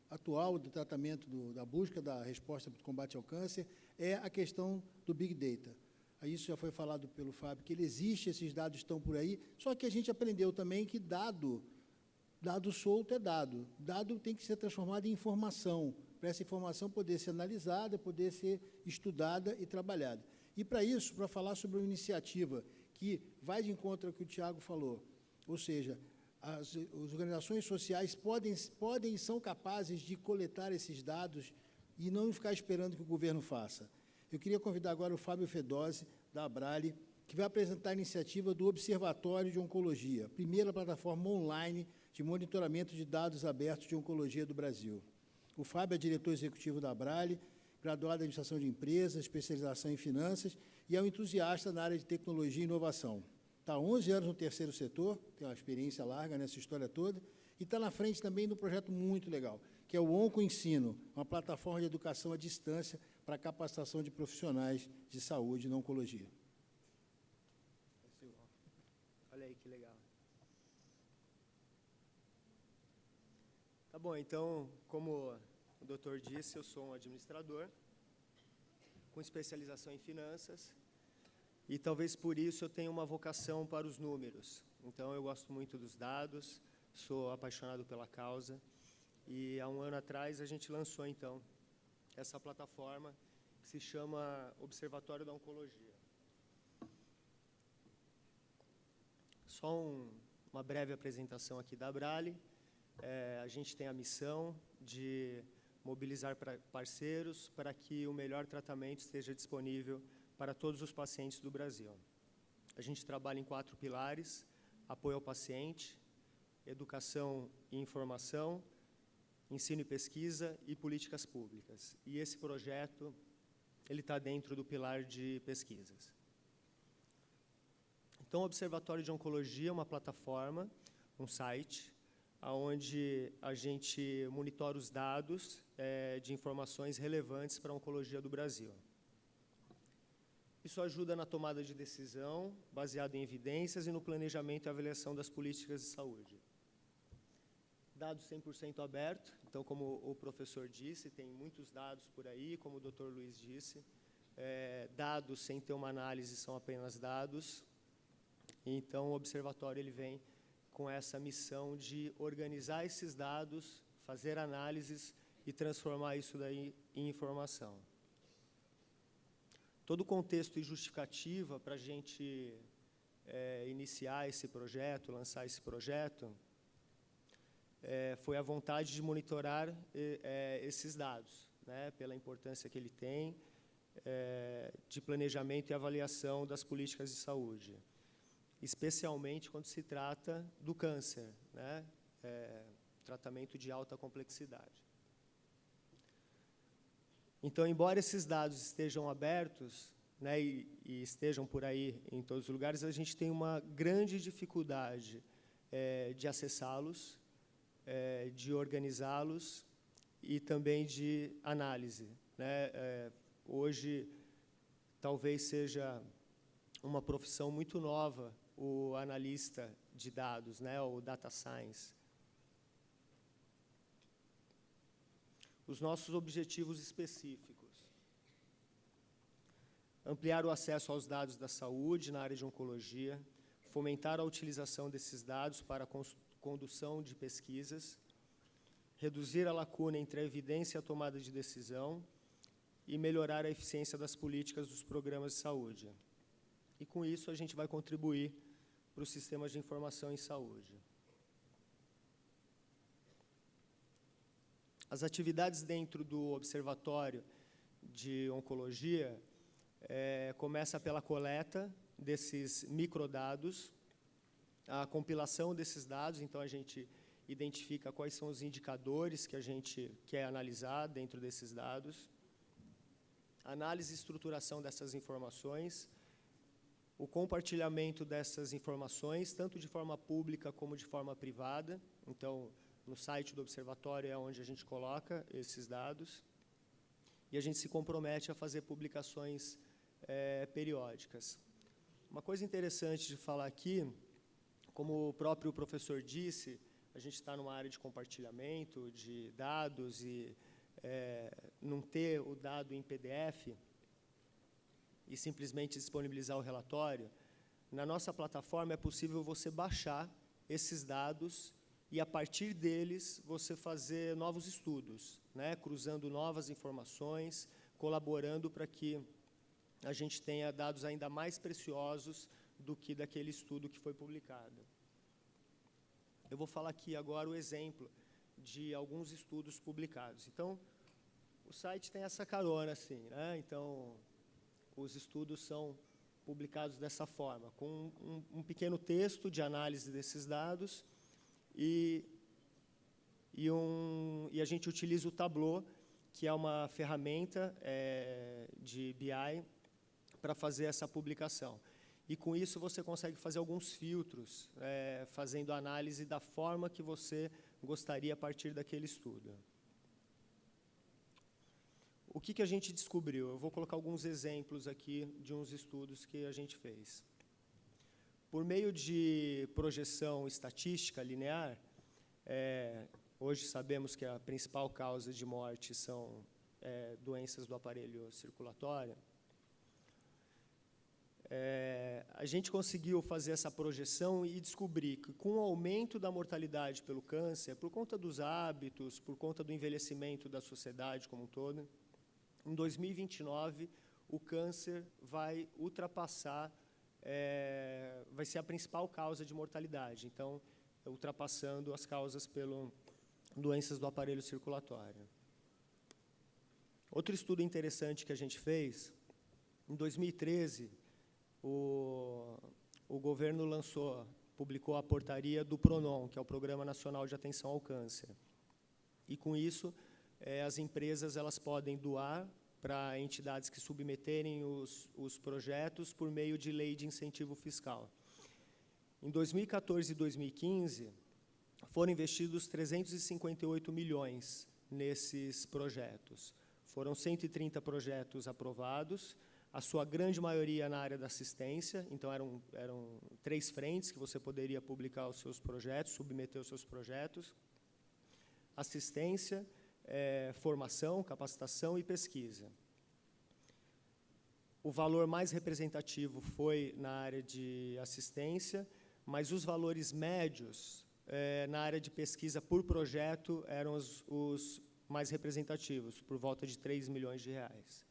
atual do tratamento da busca da resposta para o combate ao câncer é a questão do Big Data. Isso já foi falado pelo Fábio, que ele existe, esses dados estão por aí, só que a gente aprendeu também que dado solto é dado. Dado tem que ser transformado em informação, para essa informação poder ser analisada, poder ser estudada e trabalhada. E, para isso, para falar sobre uma iniciativa que vai de encontro ao que o Tiago falou, ou seja, as organizações sociais podem e são capazes de coletar esses dados e não ficar esperando que o governo faça. Eu queria convidar agora o Fábio Fedose, da Abrale, que vai apresentar a iniciativa do Observatório de Oncologia, primeira plataforma online de monitoramento de dados abertos de oncologia do Brasil. O Fábio é diretor executivo da Abrale, graduado em administração de empresas, especialização em finanças, e é um entusiasta na área de tecnologia e inovação. Está há 11 anos no terceiro setor, tem uma experiência larga nessa história toda, e está na frente também de um projeto muito legal, que é o OncoEnsino, uma plataforma de educação à distância para a capacitação de profissionais de saúde na oncologia. Olha aí que legal. Tá bom, então, como o doutor disse, eu sou um administrador com especialização em finanças e talvez por isso eu tenha uma vocação para os números. Então, eu gosto muito dos dados, sou apaixonado pela causa e há um ano atrás a gente lançou, então, essa plataforma que se chama Observatório da Oncologia. Só uma breve apresentação aqui da Abrale. A gente tem a missão de mobilizar parceiros para que o melhor tratamento esteja disponível para todos os pacientes do Brasil. A gente trabalha em 4 pilares: apoio ao paciente, educação e informação, ensino e pesquisa e políticas públicas. E esse projeto ele está dentro do pilar de pesquisas. Então, o Observatório de Oncologia é uma plataforma, um site, onde a gente monitora os dados de informações relevantes para a oncologia do Brasil. Isso ajuda na tomada de decisão, baseado em evidências, e no planejamento e avaliação das políticas de saúde. Dados 100% aberto, então, como o professor disse, tem muitos dados por aí, como o Dr. Luiz disse, dados sem ter uma análise são apenas dados. Então, o observatório ele vem com essa missão de organizar esses dados, fazer análises e transformar isso daí em informação. Todo o contexto e justificativa para a gente iniciar esse projeto, lançar esse projeto, foi a vontade de monitorar esses dados, né, pela importância que ele tem, de planejamento e avaliação das políticas de saúde, especialmente quando se trata do câncer, né, tratamento de alta complexidade. Então, embora esses dados estejam abertos, né, e estejam por aí em todos os lugares, a gente tem uma grande dificuldade de acessá-los, de organizá-los e também de análise, né? Hoje, talvez seja uma profissão muito nova, o analista de dados, né, o data science. Os nossos objetivos específicos: ampliar o acesso aos dados da saúde na área de oncologia, fomentar a utilização desses dados para a condução de pesquisas, reduzir a lacuna entre a evidência e a tomada de decisão e melhorar a eficiência das políticas dos programas de saúde. E, com isso, a gente vai contribuir para os sistemas de informação em saúde. As atividades dentro do Observatório de Oncologia começa pela coleta desses microdados, a compilação desses dados, então a gente identifica quais são os indicadores que a gente quer analisar dentro desses dados, análise e estruturação dessas informações, o compartilhamento dessas informações, tanto de forma pública como de forma privada. Então, no site do Observatório é onde a gente coloca esses dados, e a gente se compromete a fazer publicações periódicas. Uma coisa interessante de falar aqui, como o próprio professor disse, a gente está numa área de compartilhamento de dados e não ter o dado em PDF e simplesmente disponibilizar o relatório. Na nossa plataforma é possível você baixar esses dados e, a partir deles, você fazer novos estudos, né, cruzando novas informações, colaborando para que a gente tenha dados ainda mais preciosos do que daquele estudo que foi publicado. Eu vou falar aqui agora o exemplo de alguns estudos publicados. Então, o site tem essa carona, assim, né? Então, os estudos são publicados dessa forma, com um pequeno texto de análise desses dados e a gente utiliza o Tableau, que é uma ferramenta de BI para fazer essa publicação. E, com isso, você consegue fazer alguns filtros, fazendo análise da forma que você gostaria a partir daquele estudo. O que a gente descobriu? Eu vou colocar alguns exemplos aqui de uns estudos que a gente fez. Por meio de projeção estatística linear, hoje sabemos que a principal causa de morte são doenças do aparelho circulatório. A gente conseguiu fazer essa projeção e descobrir que, com o aumento da mortalidade pelo câncer, por conta dos hábitos, por conta do envelhecimento da sociedade como um todo, em 2029, o câncer vai ultrapassar, vai ser a principal causa de mortalidade, então, ultrapassando as causas pelas doenças do aparelho circulatório. Outro estudo interessante que a gente fez, em 2013, o governo publicou a portaria do PRONON, que é o Programa Nacional de Atenção ao Câncer. E, com isso, as empresas elas podem doar para entidades que submeterem os projetos por meio de lei de incentivo fiscal. Em 2014 e 2015, foram investidos 358 milhões nesses projetos. Foram 130 projetos aprovados, a sua grande maioria na área da assistência, então eram 3 frentes que você poderia publicar os seus projetos, submeter os seus projetos: assistência, formação, capacitação e pesquisa. O valor mais representativo foi na área de assistência, mas os valores médios na área de pesquisa por projeto eram os mais representativos, por volta de 3 milhões de reais.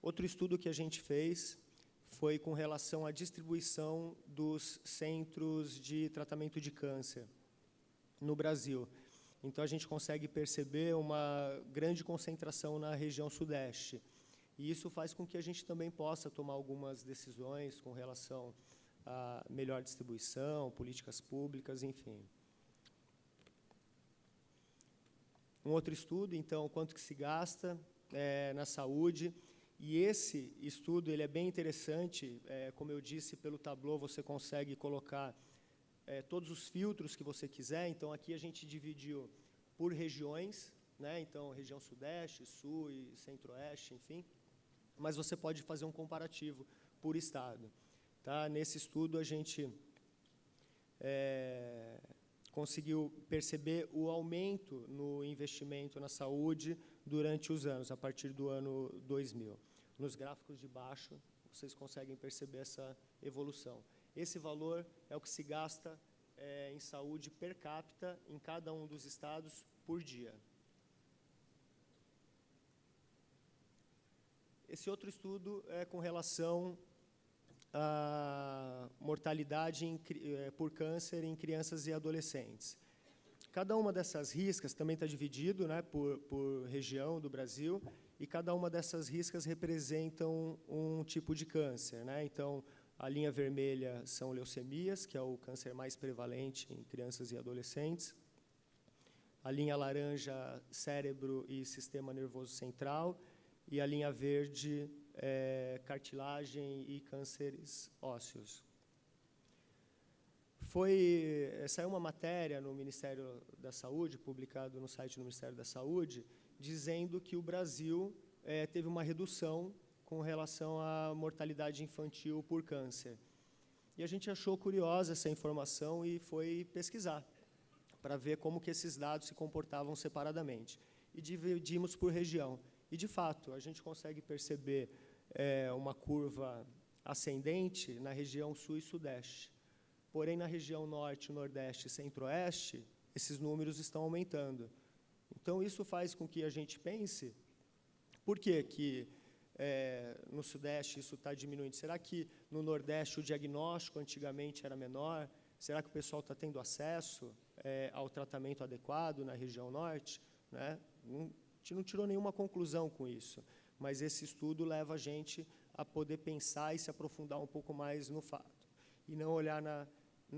Outro estudo que a gente fez foi com relação à distribuição dos centros de tratamento de câncer no Brasil. Então, a gente consegue perceber uma grande concentração na região sudeste. E isso faz com que a gente também possa tomar algumas decisões com relação à melhor distribuição, políticas públicas, enfim. Um outro estudo, então, quanto que se gasta na saúde. E esse estudo ele é bem interessante, como eu disse, pelo Tableau você consegue colocar todos os filtros que você quiser. Então, aqui a gente dividiu por regiões, né? Então, região sudeste, sul e centro-oeste, enfim. Mas você pode fazer um comparativo por estado. Tá? Nesse estudo, a gente conseguiu perceber o aumento no investimento na saúde durante os anos, a partir do ano 2000. Nos gráficos de baixo, vocês conseguem perceber essa evolução. Esse valor é o que se gasta em saúde per capita em cada um dos estados por dia. Esse outro estudo é com relação à mortalidade por câncer em crianças e adolescentes. Cada uma dessas riscas também está dividido, né, por região do Brasil, e cada uma dessas riscas representam um tipo de câncer, né? Então, a linha vermelha são leucemias, que é o câncer mais prevalente em crianças e adolescentes. A linha laranja, cérebro e sistema nervoso central. E a linha verde, cartilagem e cânceres ósseos. Saiu uma matéria no Ministério da Saúde, publicado no site do Ministério da Saúde, dizendo que o Brasil teve uma redução com relação à mortalidade infantil por câncer. E a gente achou curiosa essa informação e foi pesquisar, para ver como que esses dados se comportavam separadamente. E dividimos por região. E, de fato, a gente consegue perceber uma curva ascendente na região sul e sudeste. Porém, na região norte, nordeste e centro-oeste, esses números estão aumentando. Então, isso faz com que a gente pense, por que no sudeste isso está diminuindo? Será que no nordeste o diagnóstico antigamente era menor? Será que o pessoal está tendo acesso ao tratamento adequado na região norte? Né? A gente não tirou nenhuma conclusão com isso, mas esse estudo leva a gente a poder pensar e se aprofundar um pouco mais no fato, e não olhar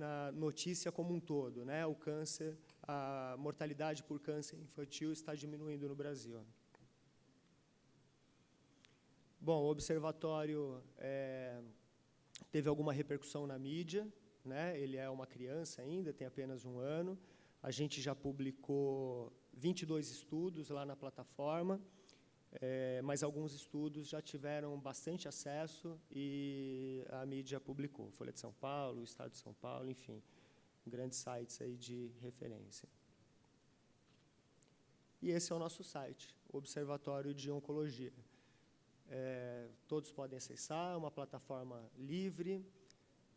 na notícia como um todo, né? O câncer, a mortalidade por câncer infantil está diminuindo no Brasil. Bom, o observatório teve alguma repercussão na mídia, né? Ele é uma criança ainda, tem apenas 1 ano. A gente já publicou 22 estudos lá na plataforma, mas alguns estudos já tiveram bastante acesso e a mídia publicou. Folha de São Paulo, Estado de São Paulo, enfim, grandes sites aí de referência. E esse é o nosso site, o Observatório de Oncologia. Todos podem acessar, é uma plataforma livre,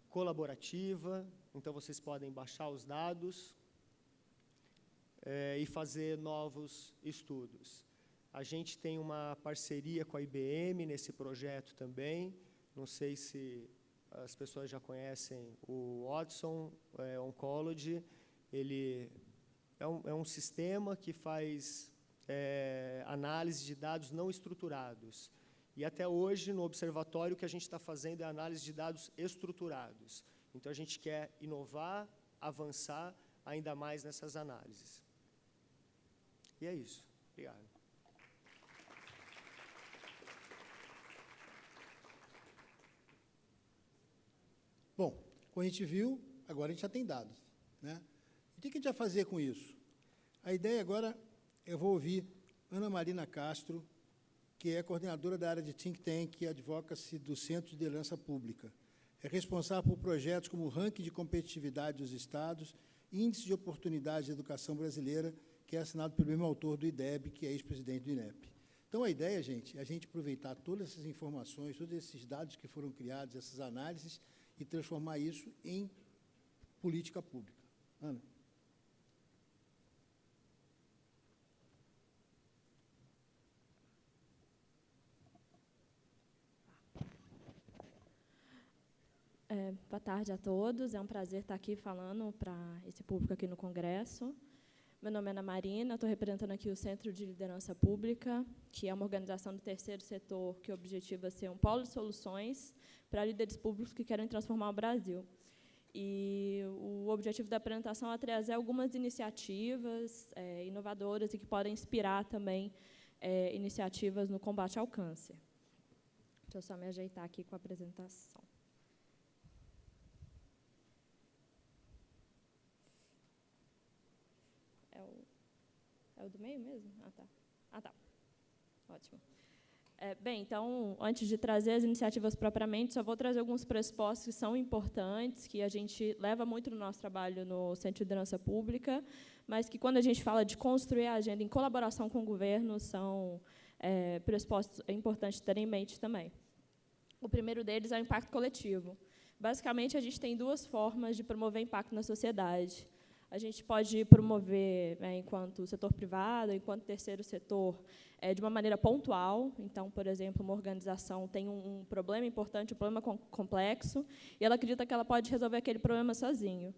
colaborativa, então vocês podem baixar os dados e fazer novos estudos. A gente tem uma parceria com a IBM nesse projeto também. Não sei se as pessoas já conhecem o Watson Oncology. Ele é um sistema que faz análise de dados não estruturados. E até hoje, no observatório, o que a gente está fazendo é análise de dados estruturados. Então, a gente quer inovar, avançar ainda mais nessas análises. E é isso. Obrigado. Bom, como a gente viu, agora a gente já tem dados, né? O que a gente vai fazer com isso? A ideia agora, eu vou ouvir Ana Marina Castro, que é coordenadora da área de Think Tank e Advocacy do Centro de Liderança Pública. É responsável por projetos como o Ranking de Competitividade dos Estados, Índice de Oportunidades de Educação Brasileira, que é assinado pelo mesmo autor do IDEB, que é ex-presidente do INEP. Então, a ideia, gente, é a gente aproveitar todas essas informações, todos esses dados que foram criados, essas análises, e transformar isso em política pública. Ana. Boa tarde a todos. É um prazer estar aqui falando para esse público aqui no Congresso. Meu nome é Ana Marina, estou representando aqui o Centro de Liderança Pública, que é uma organização do terceiro setor que objetiva ser um polo de soluções para líderes públicos que querem transformar o Brasil. E o objetivo da apresentação é trazer algumas iniciativas inovadoras e que podem inspirar também iniciativas no combate ao câncer. Deixa eu só me ajeitar aqui com a apresentação. É o do meio mesmo? Ah, tá. Ótimo. Bem, então, antes de trazer as iniciativas propriamente, só vou trazer alguns pressupostos que são importantes, que a gente leva muito no nosso trabalho no Centro de Liderança Pública, mas que, quando a gente fala de construir a agenda em colaboração com o governo, são pressupostos importantes ter em mente também. O primeiro deles é o impacto coletivo. Basicamente, a gente tem 2 formas de promover impacto na sociedade. A gente pode promover, enquanto setor privado, enquanto terceiro setor, de uma maneira pontual. Então, por exemplo, uma organização tem um problema importante, um problema complexo, e ela acredita que ela pode resolver aquele problema sozinho.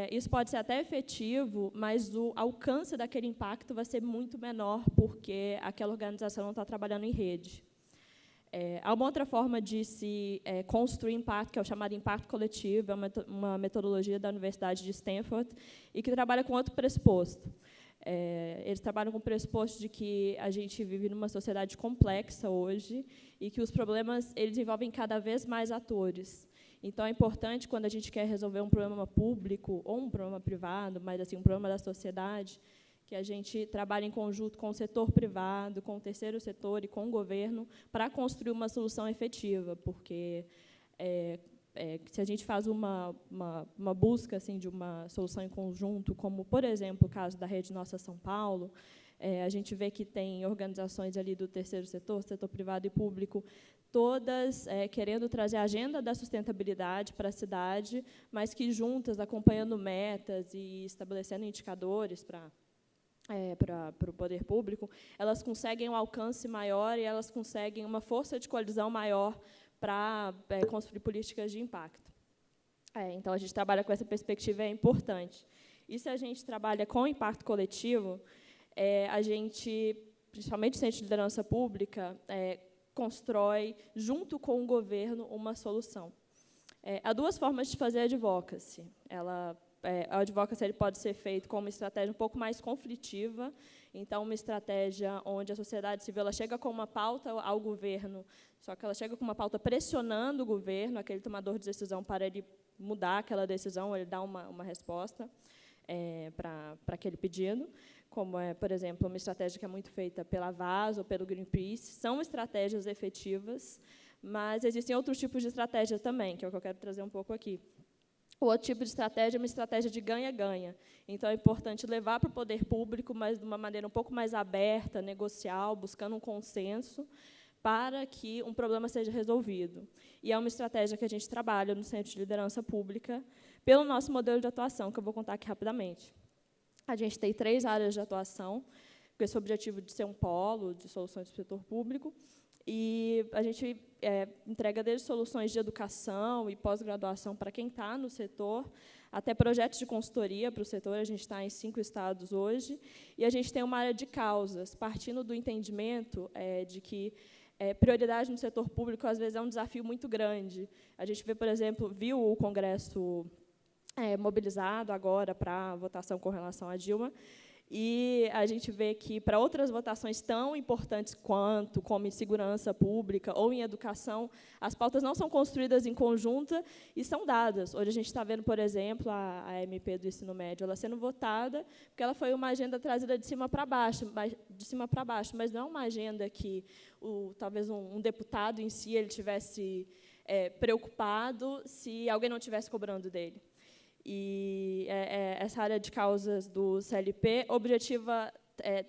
isso pode ser até efetivo, mas o alcance daquele impacto vai ser muito menor, porque aquela organização não está trabalhando em rede. Há uma outra forma de se construir impacto, que é o chamado impacto coletivo, é uma metodologia da Universidade de Stanford, e que trabalha com outro pressuposto. Eles trabalham com o pressuposto de que a gente vive numa sociedade complexa hoje e que os problemas eles envolvem cada vez mais atores. Então, é importante, quando a gente quer resolver um problema público ou um problema privado, mas assim, um problema da sociedade, que a gente trabalhe em conjunto com o setor privado, com o terceiro setor e com o governo para construir uma solução efetiva, porque se a gente faz uma busca assim, de uma solução em conjunto, como, por exemplo, o caso da Rede Nossa São Paulo, a gente vê que tem organizações ali do terceiro setor privado e público, todas querendo trazer a agenda da sustentabilidade para a cidade, mas que juntas, acompanhando metas e estabelecendo indicadores para o poder público, elas conseguem um alcance maior e elas conseguem uma força de coalizão maior para construir políticas de impacto. Então, a gente trabalha com essa perspectiva, é importante. E se a gente trabalha com impacto coletivo, a gente, principalmente o Centro de Liderança Pública, constrói, junto com o governo, uma solução. Há duas formas de fazer advocacy. A advocacy ele pode ser feito com uma estratégia um pouco mais conflitiva, então, uma estratégia onde a sociedade civil ela chega com uma pauta ao governo, só que ela chega com uma pauta pressionando o governo, aquele tomador de decisão, para ele mudar aquela decisão, ele dá uma resposta para aquele pedido, como por exemplo, uma estratégia que é muito feita pela VAS ou pelo Greenpeace. São estratégias efetivas, mas existem outros tipos de estratégia também, que é o que eu quero trazer um pouco aqui. O outro tipo de estratégia é uma estratégia de ganha-ganha. Então, é importante levar para o poder público, mas de uma maneira um pouco mais aberta, negocial, buscando um consenso, para que um problema seja resolvido. E é uma estratégia que a gente trabalha no Centro de Liderança Pública, pelo nosso modelo de atuação, que eu vou contar aqui rapidamente. A gente tem 3 áreas de atuação, com esse objetivo de ser um polo de soluções do setor público, e a gente entrega desde soluções de educação e pós-graduação para quem está no setor, até projetos de consultoria para o setor. A gente está em 5 estados hoje, e a gente tem uma área de causas, partindo do entendimento de que prioridade no setor público, às vezes, é um desafio muito grande. A gente vê, por exemplo, viu o Congresso mobilizado agora para a votação com relação à Dilma, e a gente vê que, para outras votações tão importantes quanto, como em segurança pública ou em educação, as pautas não são construídas em conjunto e são dadas. Hoje a gente está vendo, por exemplo, a MP do ensino médio ela sendo votada, porque ela foi uma agenda trazida de cima para baixo, mas não é uma agenda que talvez um deputado em si ele tivesse preocupado se alguém não estivesse cobrando dele. E essa área de causas do CLP objetiva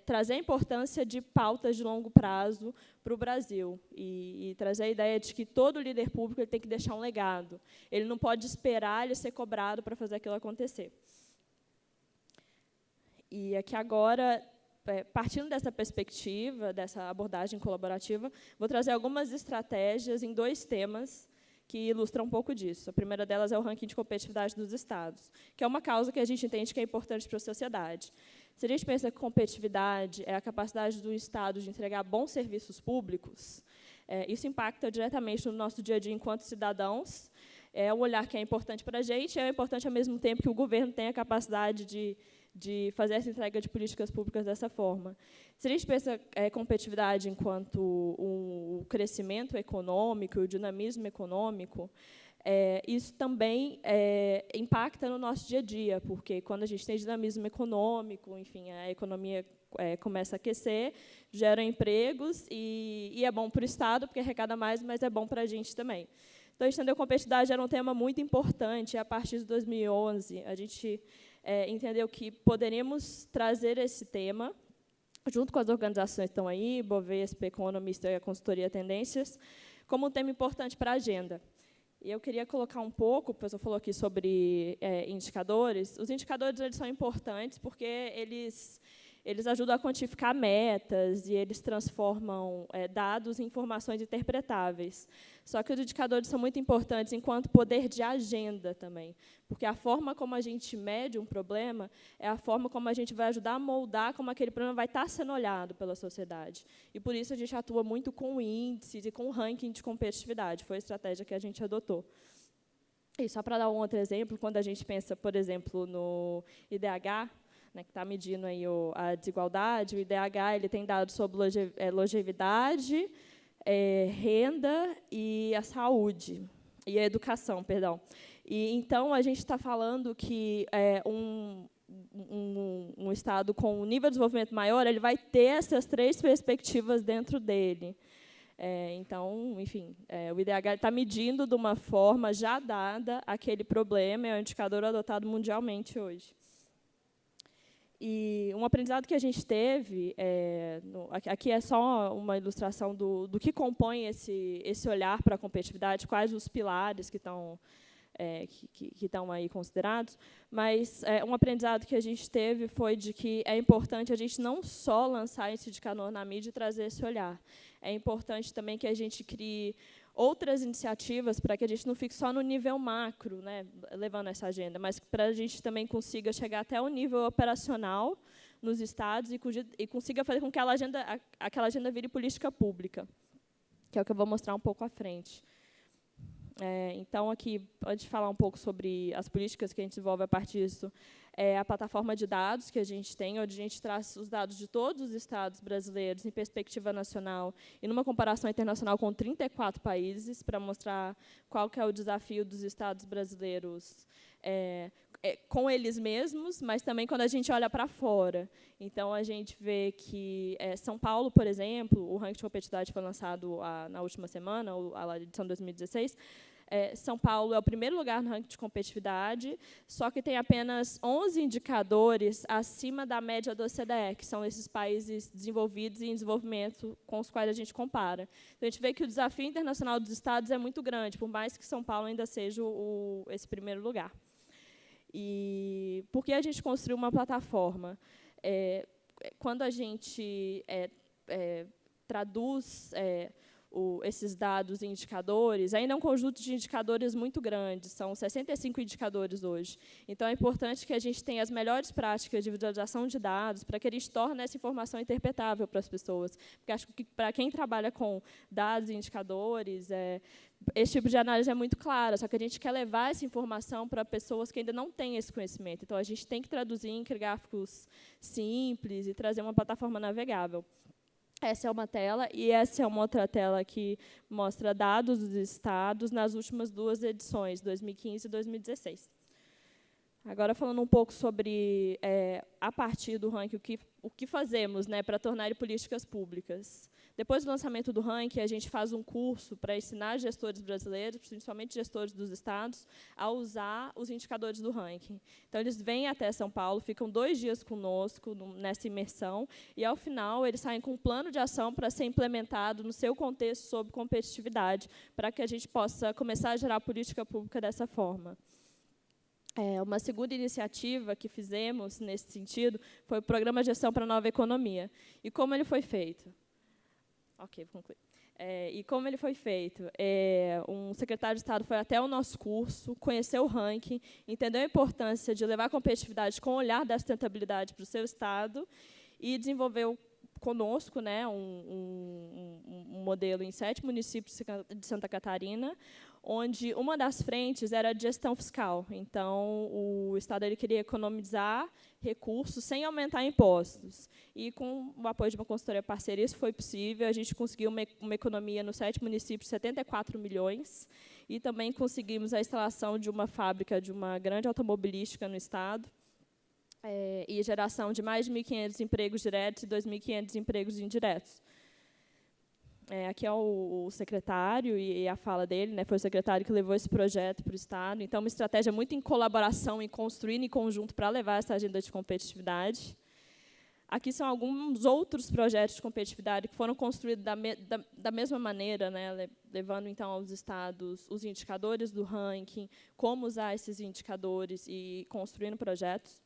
trazer a importância de pautas de longo prazo para o Brasil e trazer a ideia de que todo líder público ele tem que deixar um legado. Ele não pode esperar ele ser cobrado para fazer aquilo acontecer. E aqui agora, partindo dessa perspectiva, dessa abordagem colaborativa, vou trazer algumas estratégias em 2 temas que ilustra um pouco disso. A primeira delas é o ranking de competitividade dos estados, que é uma causa que a gente entende que é importante para a sociedade. Se a gente pensa que competitividade é a capacidade do Estado de entregar bons serviços públicos, isso impacta diretamente no nosso dia a dia enquanto cidadãos, é um olhar que é importante para a gente, é importante, ao mesmo tempo, que o governo tenha a capacidade de fazer essa entrega de políticas públicas dessa forma. Se a gente pensa competitividade enquanto o crescimento econômico, o dinamismo econômico, isso também impacta no nosso dia a dia, porque quando a gente tem dinamismo econômico, enfim, a economia começa a aquecer, gera empregos, e é bom para o Estado, porque arrecada mais, mas é bom para a gente também. Então, entender a competitividade era um tema muito importante. A partir de 2011, a gente entendeu que poderíamos trazer esse tema, junto com as organizações que estão aí, Bovespa, Economist e a consultoria Tendências, como um tema importante para a agenda. E eu queria colocar um pouco, o professor falou aqui sobre indicadores. Os indicadores eles são importantes porque eles eles ajudam a quantificar metas e eles transformam dados em informações interpretáveis. Só que os indicadores são muito importantes enquanto poder de agenda também, porque a forma como a gente mede um problema é a forma como a gente vai ajudar a moldar como aquele problema vai estar sendo olhado pela sociedade. E, por isso, a gente atua muito com índices e com ranking de competitividade. Foi a estratégia que a gente adotou. E só para dar um outro exemplo, quando a gente pensa, por exemplo, no IDH, né, que está medindo aí a desigualdade, o IDH ele tem dados sobre longevidade, renda e a saúde, e a educação, perdão. E, então, a gente está falando que um Estado com um nível de desenvolvimento maior, ele vai ter essas 3 perspectivas dentro dele. Então, enfim, o IDH está medindo de uma forma já dada aquele problema, é um indicador adotado mundialmente hoje. E um aprendizado que a gente teve, aqui é só uma ilustração do que compõe esse olhar para a competitividade, quais os pilares que estão aí considerados, mas um aprendizado que a gente teve foi de que é importante a gente não só lançar esse indicador na mídia e trazer esse olhar. É importante também que a gente crie outras iniciativas para que a gente não fique só no nível macro, né, levando essa agenda, mas para a gente também consiga chegar até o nível operacional nos estados e consiga fazer com que aquela agenda vire política pública, que é o que eu vou mostrar um pouco à frente. Então, aqui, antes de falar um pouco sobre as políticas que a gente desenvolve a partir disso, a plataforma de dados que a gente tem, onde a gente traz os dados de todos os estados brasileiros em perspectiva nacional e numa comparação internacional com 34 países, para mostrar qual que é o desafio dos estados brasileiros com eles mesmos, mas também quando a gente olha para fora. Então, a gente vê que São Paulo, por exemplo, o ranking de competitividade foi lançado na última semana, a edição 2016, São Paulo é o primeiro lugar no ranking de competitividade, só que tem apenas 11 indicadores acima da média do OCDE, que são esses países desenvolvidos e em desenvolvimento com os quais a gente compara. Então, a gente vê que o desafio internacional dos estados é muito grande, por mais que São Paulo ainda seja esse primeiro lugar. E por que a gente construiu uma plataforma? Quando a gente traduz esses dados em indicadores, ainda é um conjunto de indicadores muito grande, são 65 indicadores hoje. Então, é importante que a gente tenha as melhores práticas de visualização de dados para que a gente torne essa informação interpretável para as pessoas. Porque acho que, para quem trabalha com dados e indicadores, esse tipo de análise é muito clara, só que a gente quer levar essa informação para pessoas que ainda não têm esse conhecimento. Então, a gente tem que traduzir em gráficos simples e trazer uma plataforma navegável. Essa é uma tela, e essa é uma outra tela que mostra dados dos estados nas últimas 2 edições, 2015 e 2016. Agora, falando um pouco sobre, a partir do ranking, o que fazemos, né, para tornar ele políticas públicas. Depois do lançamento do ranking, a gente faz um curso para ensinar gestores brasileiros, principalmente gestores dos estados, a usar os indicadores do ranking. Então, eles vêm até São Paulo, ficam 2 dias conosco nessa imersão, e, ao final, eles saem com um plano de ação para ser implementado no seu contexto sobre competitividade, para que a gente possa começar a gerar política pública dessa forma. Uma segunda iniciativa que fizemos nesse sentido foi o Programa de Gestão para a Nova Economia. E como ele foi feito? Ok, vou concluir. E como ele foi feito? Um secretário de Estado foi até o nosso curso, conheceu o ranking, entendeu a importância de levar a competitividade com o olhar da sustentabilidade para o seu Estado e desenvolveu conosco, né, um modelo em 7 municípios de Santa Catarina, onde uma das frentes era a gestão fiscal. Então, o Estado ele queria economizar recursos sem aumentar impostos. E, com o apoio de uma consultoria parceira, isso foi possível. A gente conseguiu uma economia nos 7 municípios de 74 milhões, e também conseguimos a instalação de uma fábrica de uma grande automobilística no Estado, e geração de mais de 1.500 empregos diretos e 2.500 empregos indiretos. Aqui é o secretário e a fala dele, né, foi o secretário que levou esse projeto para o Estado. Então, uma estratégia muito em colaboração e construindo em conjunto para levar essa agenda de competitividade. Aqui são alguns outros projetos de competitividade que foram construídos da mesma maneira, né, levando, então, aos estados os indicadores do ranking, como usar esses indicadores e construindo projetos.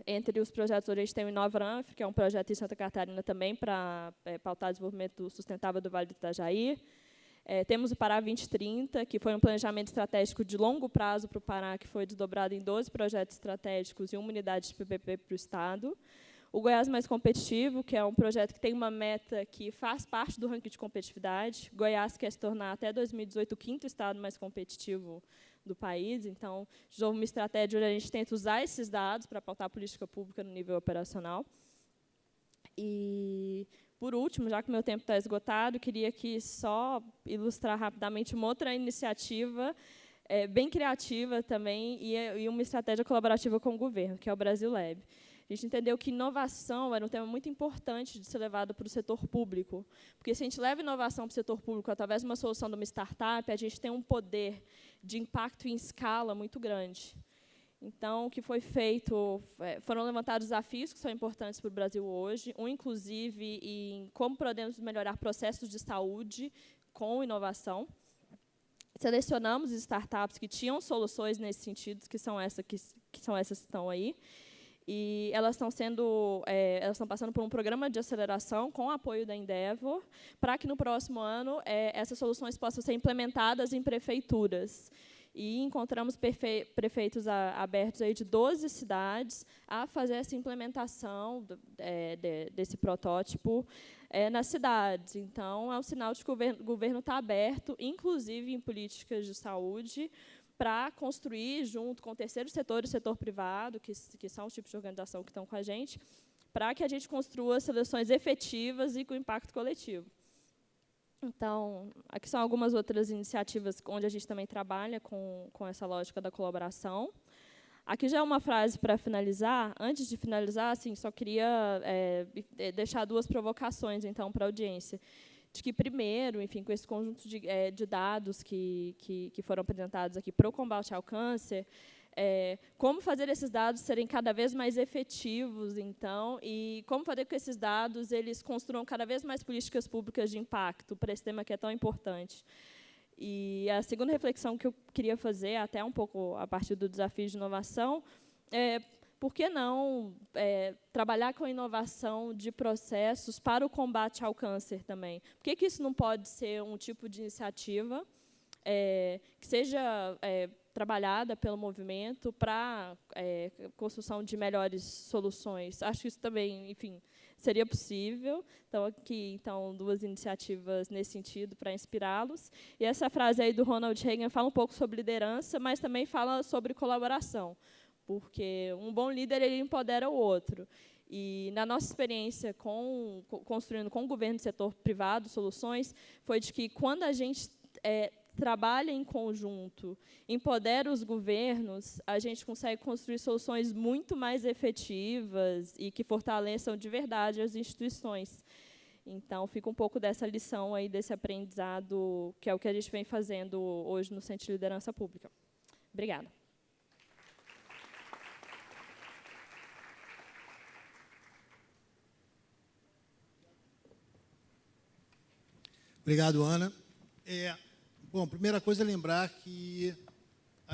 Entre os projetos, hoje a gente tem o Inovaranf, que é um projeto em Santa Catarina também para pautar o desenvolvimento sustentável do Vale do Itajaí. Temos o Pará 2030, que foi um planejamento estratégico de longo prazo para o Pará, que foi desdobrado em 12 projetos estratégicos e uma unidade de PPP para o Estado. O Goiás Mais Competitivo, que é um projeto que tem uma meta que faz parte do ranking de competitividade. Goiás quer se tornar, até 2018, o 5º estado mais competitivo do país. Então, de novo, uma estratégia onde a gente tenta usar esses dados para pautar a política pública no nível operacional. E, por último, já que o meu tempo está esgotado, queria aqui só ilustrar rapidamente uma outra iniciativa bem criativa também e uma estratégia colaborativa com o governo, que é o Brasil Lab. A gente entendeu que inovação era um tema muito importante de ser levado para o setor público, porque se a gente leva inovação para o setor público através de uma solução de uma startup, a gente tem um poder de impacto em escala muito grande. Então, o que foi feito, foram levantados desafios que são importantes para o Brasil hoje, inclusive em como podemos melhorar processos de saúde com inovação. Selecionamos startups que tinham soluções nesse sentido, que são essas que estão aí, e elas estão passando por um programa de aceleração com o apoio da Endeavor, para que no próximo ano essas soluções possam ser implementadas em prefeituras. E encontramos prefeitos abertos aí de 12 cidades a fazer essa implementação desse protótipo nas cidades. Então, é um sinal de que o governo está aberto, inclusive em políticas de saúde, para construir, junto com o terceiro setor e o setor privado, que são os tipos de organização que estão com a gente, para que a gente construa soluções efetivas e com impacto coletivo. Então, aqui são algumas outras iniciativas onde a gente também trabalha com essa lógica da colaboração. Aqui já é uma frase para finalizar. Antes de finalizar, assim, só queria deixar 2 provocações, então, para a audiência. De que, primeiro, enfim, com esse conjunto de dados que foram apresentados aqui para o combate ao câncer, como fazer esses dados serem cada vez mais efetivos, então, e como fazer com que esses dados eles construam cada vez mais políticas públicas de impacto para esse tema que é tão importante. E a segunda reflexão que eu queria fazer, até um pouco a partir do desafio de inovação, por que não trabalhar com a inovação de processos para o combate ao câncer também? Por que isso não pode ser um tipo de iniciativa que seja trabalhada pelo movimento para construção de melhores soluções? Acho que isso também, enfim, seria possível. Então, aqui, 2 iniciativas nesse sentido para inspirá-los. E essa frase aí do Ronald Reagan fala um pouco sobre liderança, mas também fala sobre colaboração, porque um bom líder ele empodera o outro. E, na nossa experiência construindo com o governo e setor privado soluções, foi de que, quando a gente trabalha em conjunto, empodera os governos, a gente consegue construir soluções muito mais efetivas e que fortaleçam de verdade as instituições. Então, fica um pouco dessa lição aí, desse aprendizado, que é o que a gente vem fazendo hoje no Centro de Liderança Pública. Obrigada. Obrigado, Ana. Bom, primeira coisa é lembrar que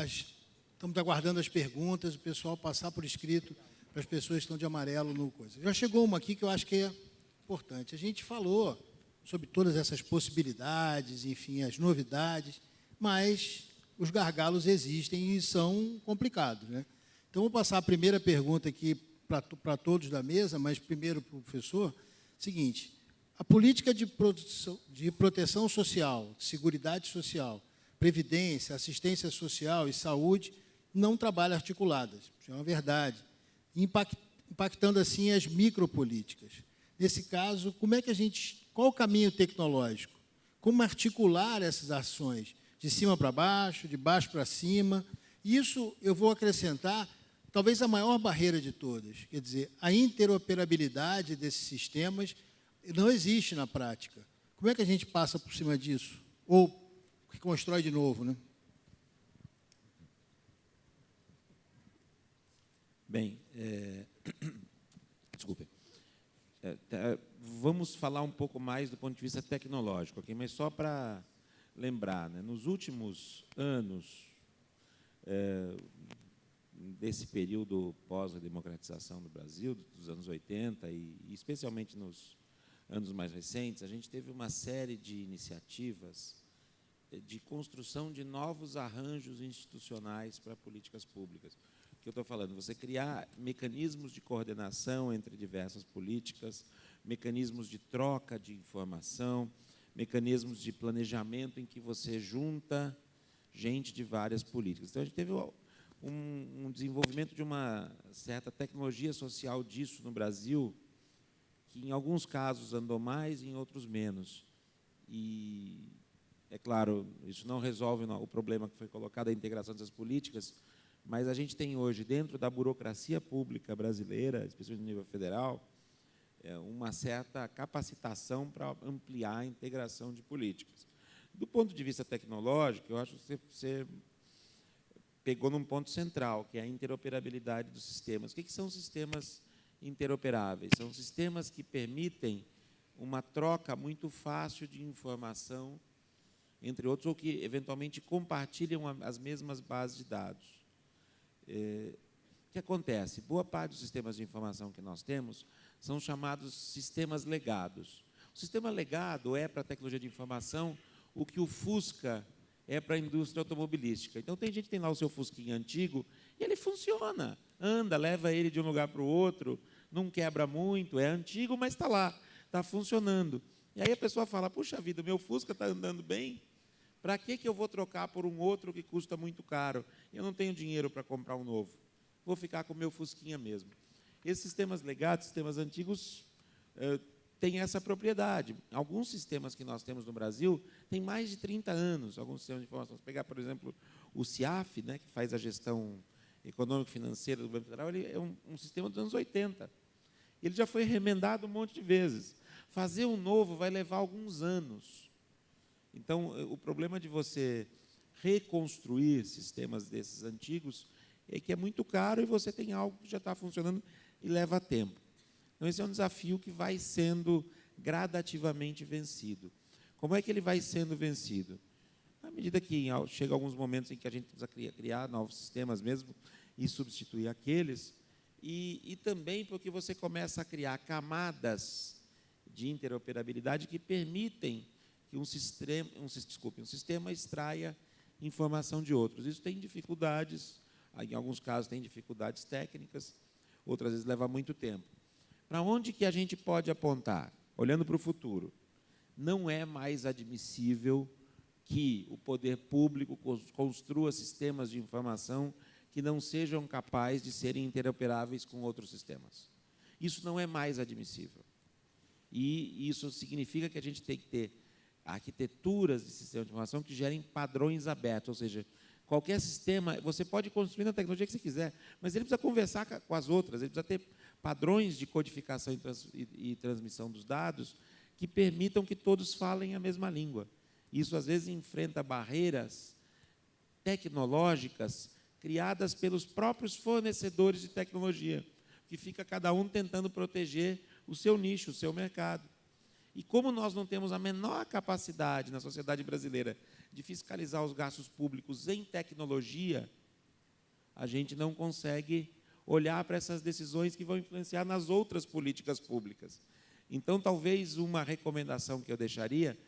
estamos aguardando as perguntas, o pessoal passar por escrito para as pessoas que estão de amarelo no coisa. Já chegou uma aqui que eu acho que é importante. A gente falou sobre todas essas possibilidades, enfim, as novidades, mas os gargalos existem e são complicados, né? Então, vou passar a primeira pergunta aqui para todos da mesa, mas primeiro para o professor. Seguinte: a política de proteção social, seguridade social, previdência, assistência social e saúde não trabalham articuladas, isso é uma verdade, impactando assim as micropolíticas. Nesse caso, qual o caminho tecnológico? Como articular essas ações de cima para baixo, de baixo para cima? Isso eu vou acrescentar talvez a maior barreira de todas, quer dizer, a interoperabilidade desses sistemas não existe na prática. Como é que a gente passa por cima disso? Ou constrói de novo, né? Bem, desculpe. Vamos falar um pouco mais do ponto de vista tecnológico, okay? Mas só para lembrar, né, nos últimos anos, desse período pós-democratização do Brasil, dos anos 80, e especialmente nos anos mais recentes, a gente teve uma série de iniciativas de construção de novos arranjos institucionais para políticas públicas. O que eu estou falando? Você criar mecanismos de coordenação entre diversas políticas, mecanismos de troca de informação, mecanismos de planejamento em que você junta gente de várias políticas. Então, a gente teve um desenvolvimento de uma certa tecnologia social disso no Brasil, que, em alguns casos, andou mais e, em outros, menos. E, é claro, isso não resolve o problema que foi colocado, a integração dessas políticas, mas a gente tem hoje, dentro da burocracia pública brasileira, especialmente no nível federal, uma certa capacitação para ampliar a integração de políticas. Do ponto de vista tecnológico, eu acho que você pegou num ponto central, que é a interoperabilidade dos sistemas. O que são sistemas interoperáveis? São sistemas que permitem uma troca muito fácil de informação entre outros, ou que, eventualmente, compartilham as mesmas bases de dados. O que acontece? Boa parte dos sistemas de informação que nós temos são chamados sistemas legados. O sistema legado é, para a tecnologia de informação, o que o Fusca é para a indústria automobilística. Então, tem gente que tem lá o seu Fusquinha antigo e ele funciona, anda, leva ele de um lugar para o outro, não quebra muito, é antigo, mas está lá, está funcionando. E aí a pessoa fala, puxa vida, o meu Fusca está andando bem, para que eu vou trocar por um outro que custa muito caro? Eu não tenho dinheiro para comprar um novo. Vou ficar com o meu Fusquinha mesmo. Esses sistemas legados, sistemas antigos, têm essa propriedade. Alguns sistemas que nós temos no Brasil têm mais de 30 anos, alguns sistemas de informação. Se pegar, por exemplo, o CIAF, né, que faz a gestão econômico-financeira do Banco Federal, ele é um sistema dos anos 80. Ele já foi remendado um monte de vezes. Fazer um novo vai levar alguns anos. Então, o problema de você reconstruir sistemas desses antigos é que é muito caro e você tem algo que já está funcionando e leva tempo. Então, esse é um desafio que vai sendo gradativamente vencido. Como é que ele vai sendo vencido? À medida que chega alguns momentos em que a gente precisa criar novos sistemas mesmo e substituir aqueles, e também porque você começa a criar camadas de interoperabilidade que permitem que um sistema extraia informação de outros. Isso tem dificuldades, em alguns casos tem dificuldades técnicas, outras vezes leva muito tempo. Para onde que a gente pode apontar? Olhando para o futuro, não é mais admissível que o poder público construa sistemas de informação que não sejam capazes de serem interoperáveis com outros sistemas. Isso não é mais admissível. E isso significa que a gente tem que ter arquiteturas de sistema de informação que gerem padrões abertos, ou seja, qualquer sistema, você pode construir na tecnologia que você quiser, mas ele precisa conversar com as outras, ele precisa ter padrões de codificação e transmissão dos dados que permitam que todos falem a mesma língua. Isso, às vezes, enfrenta barreiras tecnológicas criadas pelos próprios fornecedores de tecnologia, que fica cada um tentando proteger o seu nicho, o seu mercado. E como nós não temos a menor capacidade na sociedade brasileira de fiscalizar os gastos públicos em tecnologia, a gente não consegue olhar para essas decisões que vão influenciar nas outras políticas públicas. Então, talvez uma recomendação que eu deixaria,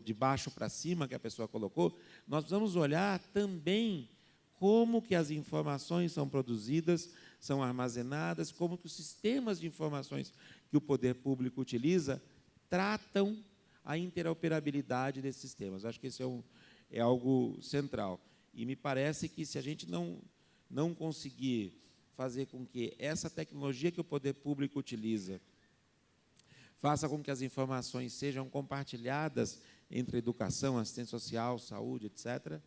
de baixo para cima, que a pessoa colocou, nós precisamos olhar também como que as informações são produzidas, são armazenadas, como que os sistemas de informações que o poder público utiliza tratam a interoperabilidade desses sistemas. Acho que isso é algo central. E me parece que, se a gente não conseguir fazer com que essa tecnologia que o poder público utiliza faça com que as informações sejam compartilhadas entre educação, assistência social, saúde, etc.,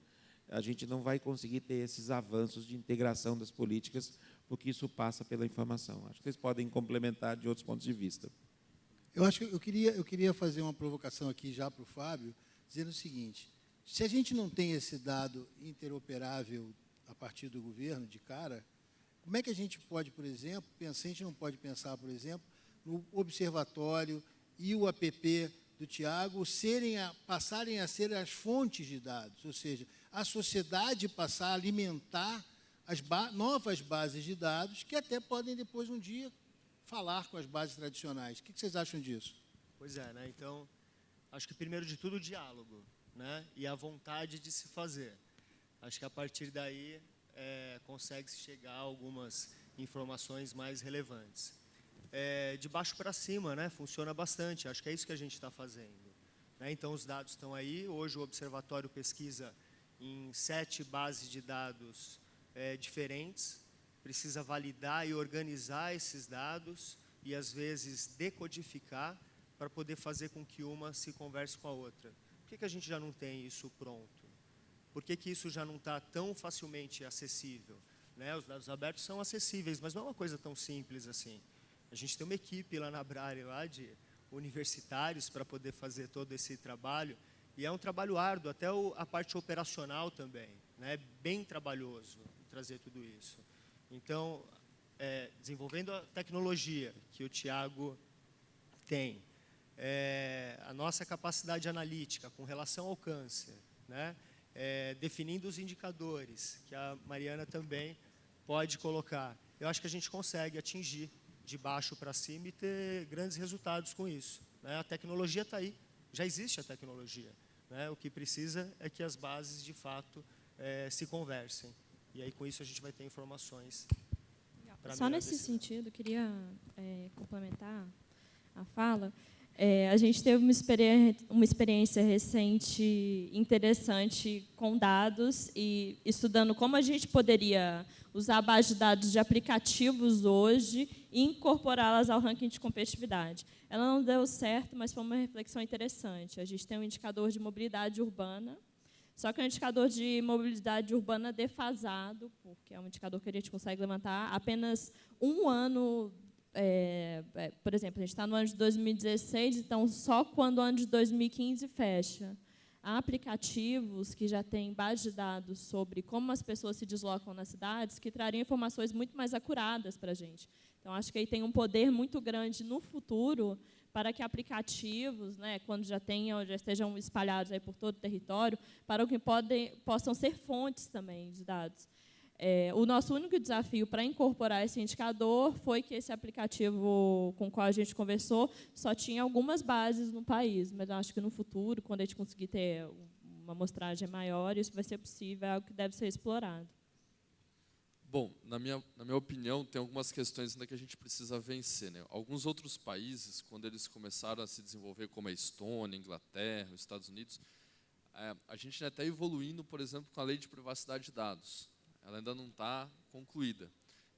a gente não vai conseguir ter esses avanços de integração das políticas, porque isso passa pela informação. Acho que vocês podem complementar de outros pontos de vista. Eu acho que eu queria fazer uma provocação aqui já para o Fábio, dizendo o seguinte: se a gente não tem esse dado interoperável a partir do governo, de cara, como é que a gente pode, por exemplo, a gente não pode pensar, por exemplo, no observatório e o app do Tiago passarem a ser as fontes de dados, ou seja, a sociedade passar a alimentar novas bases de dados que até podem, depois, um dia, falar com as bases tradicionais. O que vocês acham disso? Pois é, né? Então, acho que, primeiro de tudo, o diálogo, né? E a vontade de se fazer. Acho que, a partir daí, consegue-se chegar a algumas informações mais relevantes. De baixo para cima, né? Funciona bastante. Acho que é isso que a gente está fazendo. Né? Então, os dados estão aí. Hoje, o Observatório pesquisa em 7 bases de dados diferentes. Precisa validar e organizar esses dados e, às vezes, decodificar para poder fazer com que uma se converse com a outra. Por que a gente já não tem isso pronto? Por que isso já não está tão facilmente acessível? Né? Os dados abertos são acessíveis, mas não é uma coisa tão simples assim. A gente tem uma equipe lá na Brale, lá de universitários, para poder fazer todo esse trabalho, e é um trabalho árduo, até a parte operacional também, né? Bem trabalhoso trazer tudo isso. Então, desenvolvendo a tecnologia que o Tiago tem, a nossa capacidade analítica com relação ao câncer, né? Definindo os indicadores, que a Mariana também pode colocar. Eu acho que a gente consegue atingir de baixo para cima e ter grandes resultados com isso. Né? A tecnologia está aí, já existe a tecnologia. Né? O que precisa é que as bases, de fato, se conversem. E aí, com isso, a gente vai ter informações. Só nesse sentido, queria complementar a fala. A gente teve uma experiência recente interessante com dados e estudando como a gente poderia usar a base de dados de aplicativos hoje e incorporá-las ao ranking de competitividade. Ela não deu certo, mas foi uma reflexão interessante. A gente tem um indicador de mobilidade urbana, só que é um indicador de mobilidade urbana defasado, porque é um indicador que a gente consegue levantar apenas um ano. Por exemplo, a gente está no ano de 2016, então só quando o ano de 2015 fecha. Há aplicativos que já têm base de dados sobre como as pessoas se deslocam nas cidades que trariam informações muito mais acuradas para a gente. Então, acho que aí tem um poder muito grande no futuro para que aplicativos, né, quando já estejam espalhados aí por todo o território, para que possam ser fontes também de dados. O nosso único desafio para incorporar esse indicador foi que esse aplicativo com o qual a gente conversou só tinha algumas bases no país, mas eu acho que no futuro, quando a gente conseguir ter uma amostragem maior, isso vai ser possível, é algo que deve ser explorado. Bom, na minha opinião, tem algumas questões ainda que a gente precisa vencer. Né? Alguns outros países, quando eles começaram a se desenvolver, como a Estônia, a Inglaterra, os Estados Unidos, a gente está evoluindo, por exemplo, com a lei de privacidade de dados. Ela ainda não está concluída.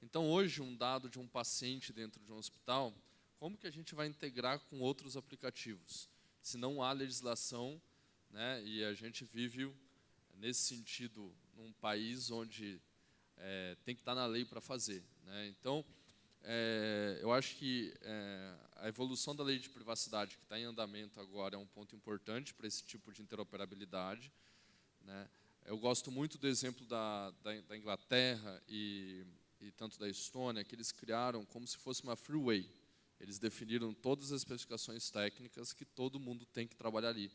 Então, hoje, um dado de um paciente dentro de um hospital, como que a gente vai integrar com outros aplicativos? Se não há legislação, né, e a gente vive, nesse sentido, num país onde tem que estar na lei para fazer. Né? Então, eu acho que a evolução da lei de privacidade, que está em andamento agora, é um ponto importante para esse tipo de interoperabilidade. Né? Eu gosto muito do exemplo da Inglaterra e tanto da Estônia, que eles criaram como se fosse uma freeway. Eles definiram todas as especificações técnicas que todo mundo tem que trabalhar ali.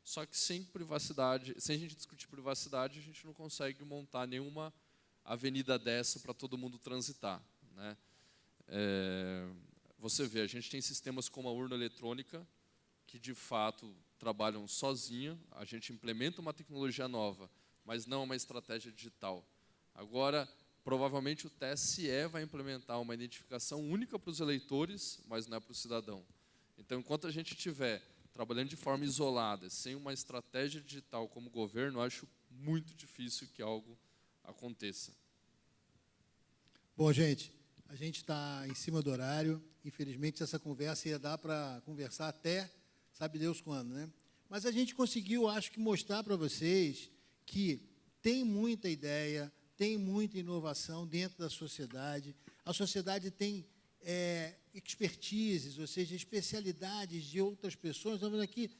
Só que sem privacidade, sem a gente discutir privacidade, a gente não consegue montar nenhuma avenida dessa para todo mundo transitar. Né? Você vê, a gente tem sistemas como a urna eletrônica, que de fato trabalham sozinha, a gente implementa uma tecnologia nova, mas não uma estratégia digital. Agora, provavelmente o TSE vai implementar uma identificação única para os eleitores, mas não é para o cidadão. Então, enquanto a gente estiver trabalhando de forma isolada, sem uma estratégia digital como governo, acho muito difícil que algo aconteça. Bom, gente, a gente está em cima do horário. Infelizmente, essa conversa ia dar para conversar até sabe Deus quando, né? Mas a gente conseguiu, acho que, mostrar para vocês que tem muita ideia, tem muita inovação dentro da sociedade. A sociedade tem expertises, ou seja, especialidades de outras pessoas. Estamos vendo aqui,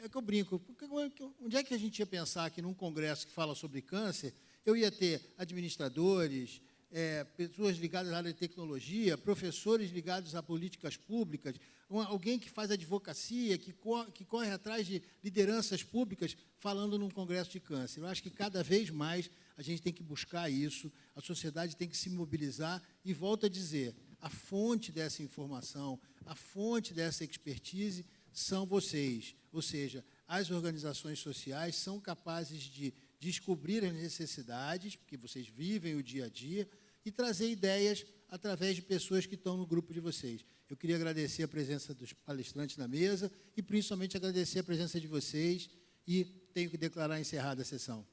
que eu brinco, porque onde é que a gente ia pensar que num congresso que fala sobre câncer, eu ia ter administradores, pessoas ligadas à área de tecnologia, professores ligados a políticas públicas, alguém que faz advocacia, que corre atrás de lideranças públicas, falando num congresso de câncer. Eu acho que, cada vez mais, a gente tem que buscar isso, a sociedade tem que se mobilizar, e volto a dizer, a fonte dessa informação, a fonte dessa expertise são vocês, ou seja, as organizações sociais são capazes de descobrir as necessidades, porque vocês vivem o dia a dia, e trazer ideias através de pessoas que estão no grupo de vocês. Eu queria agradecer a presença dos palestrantes na mesa e, principalmente, agradecer a presença de vocês, e tenho que declarar encerrada a sessão.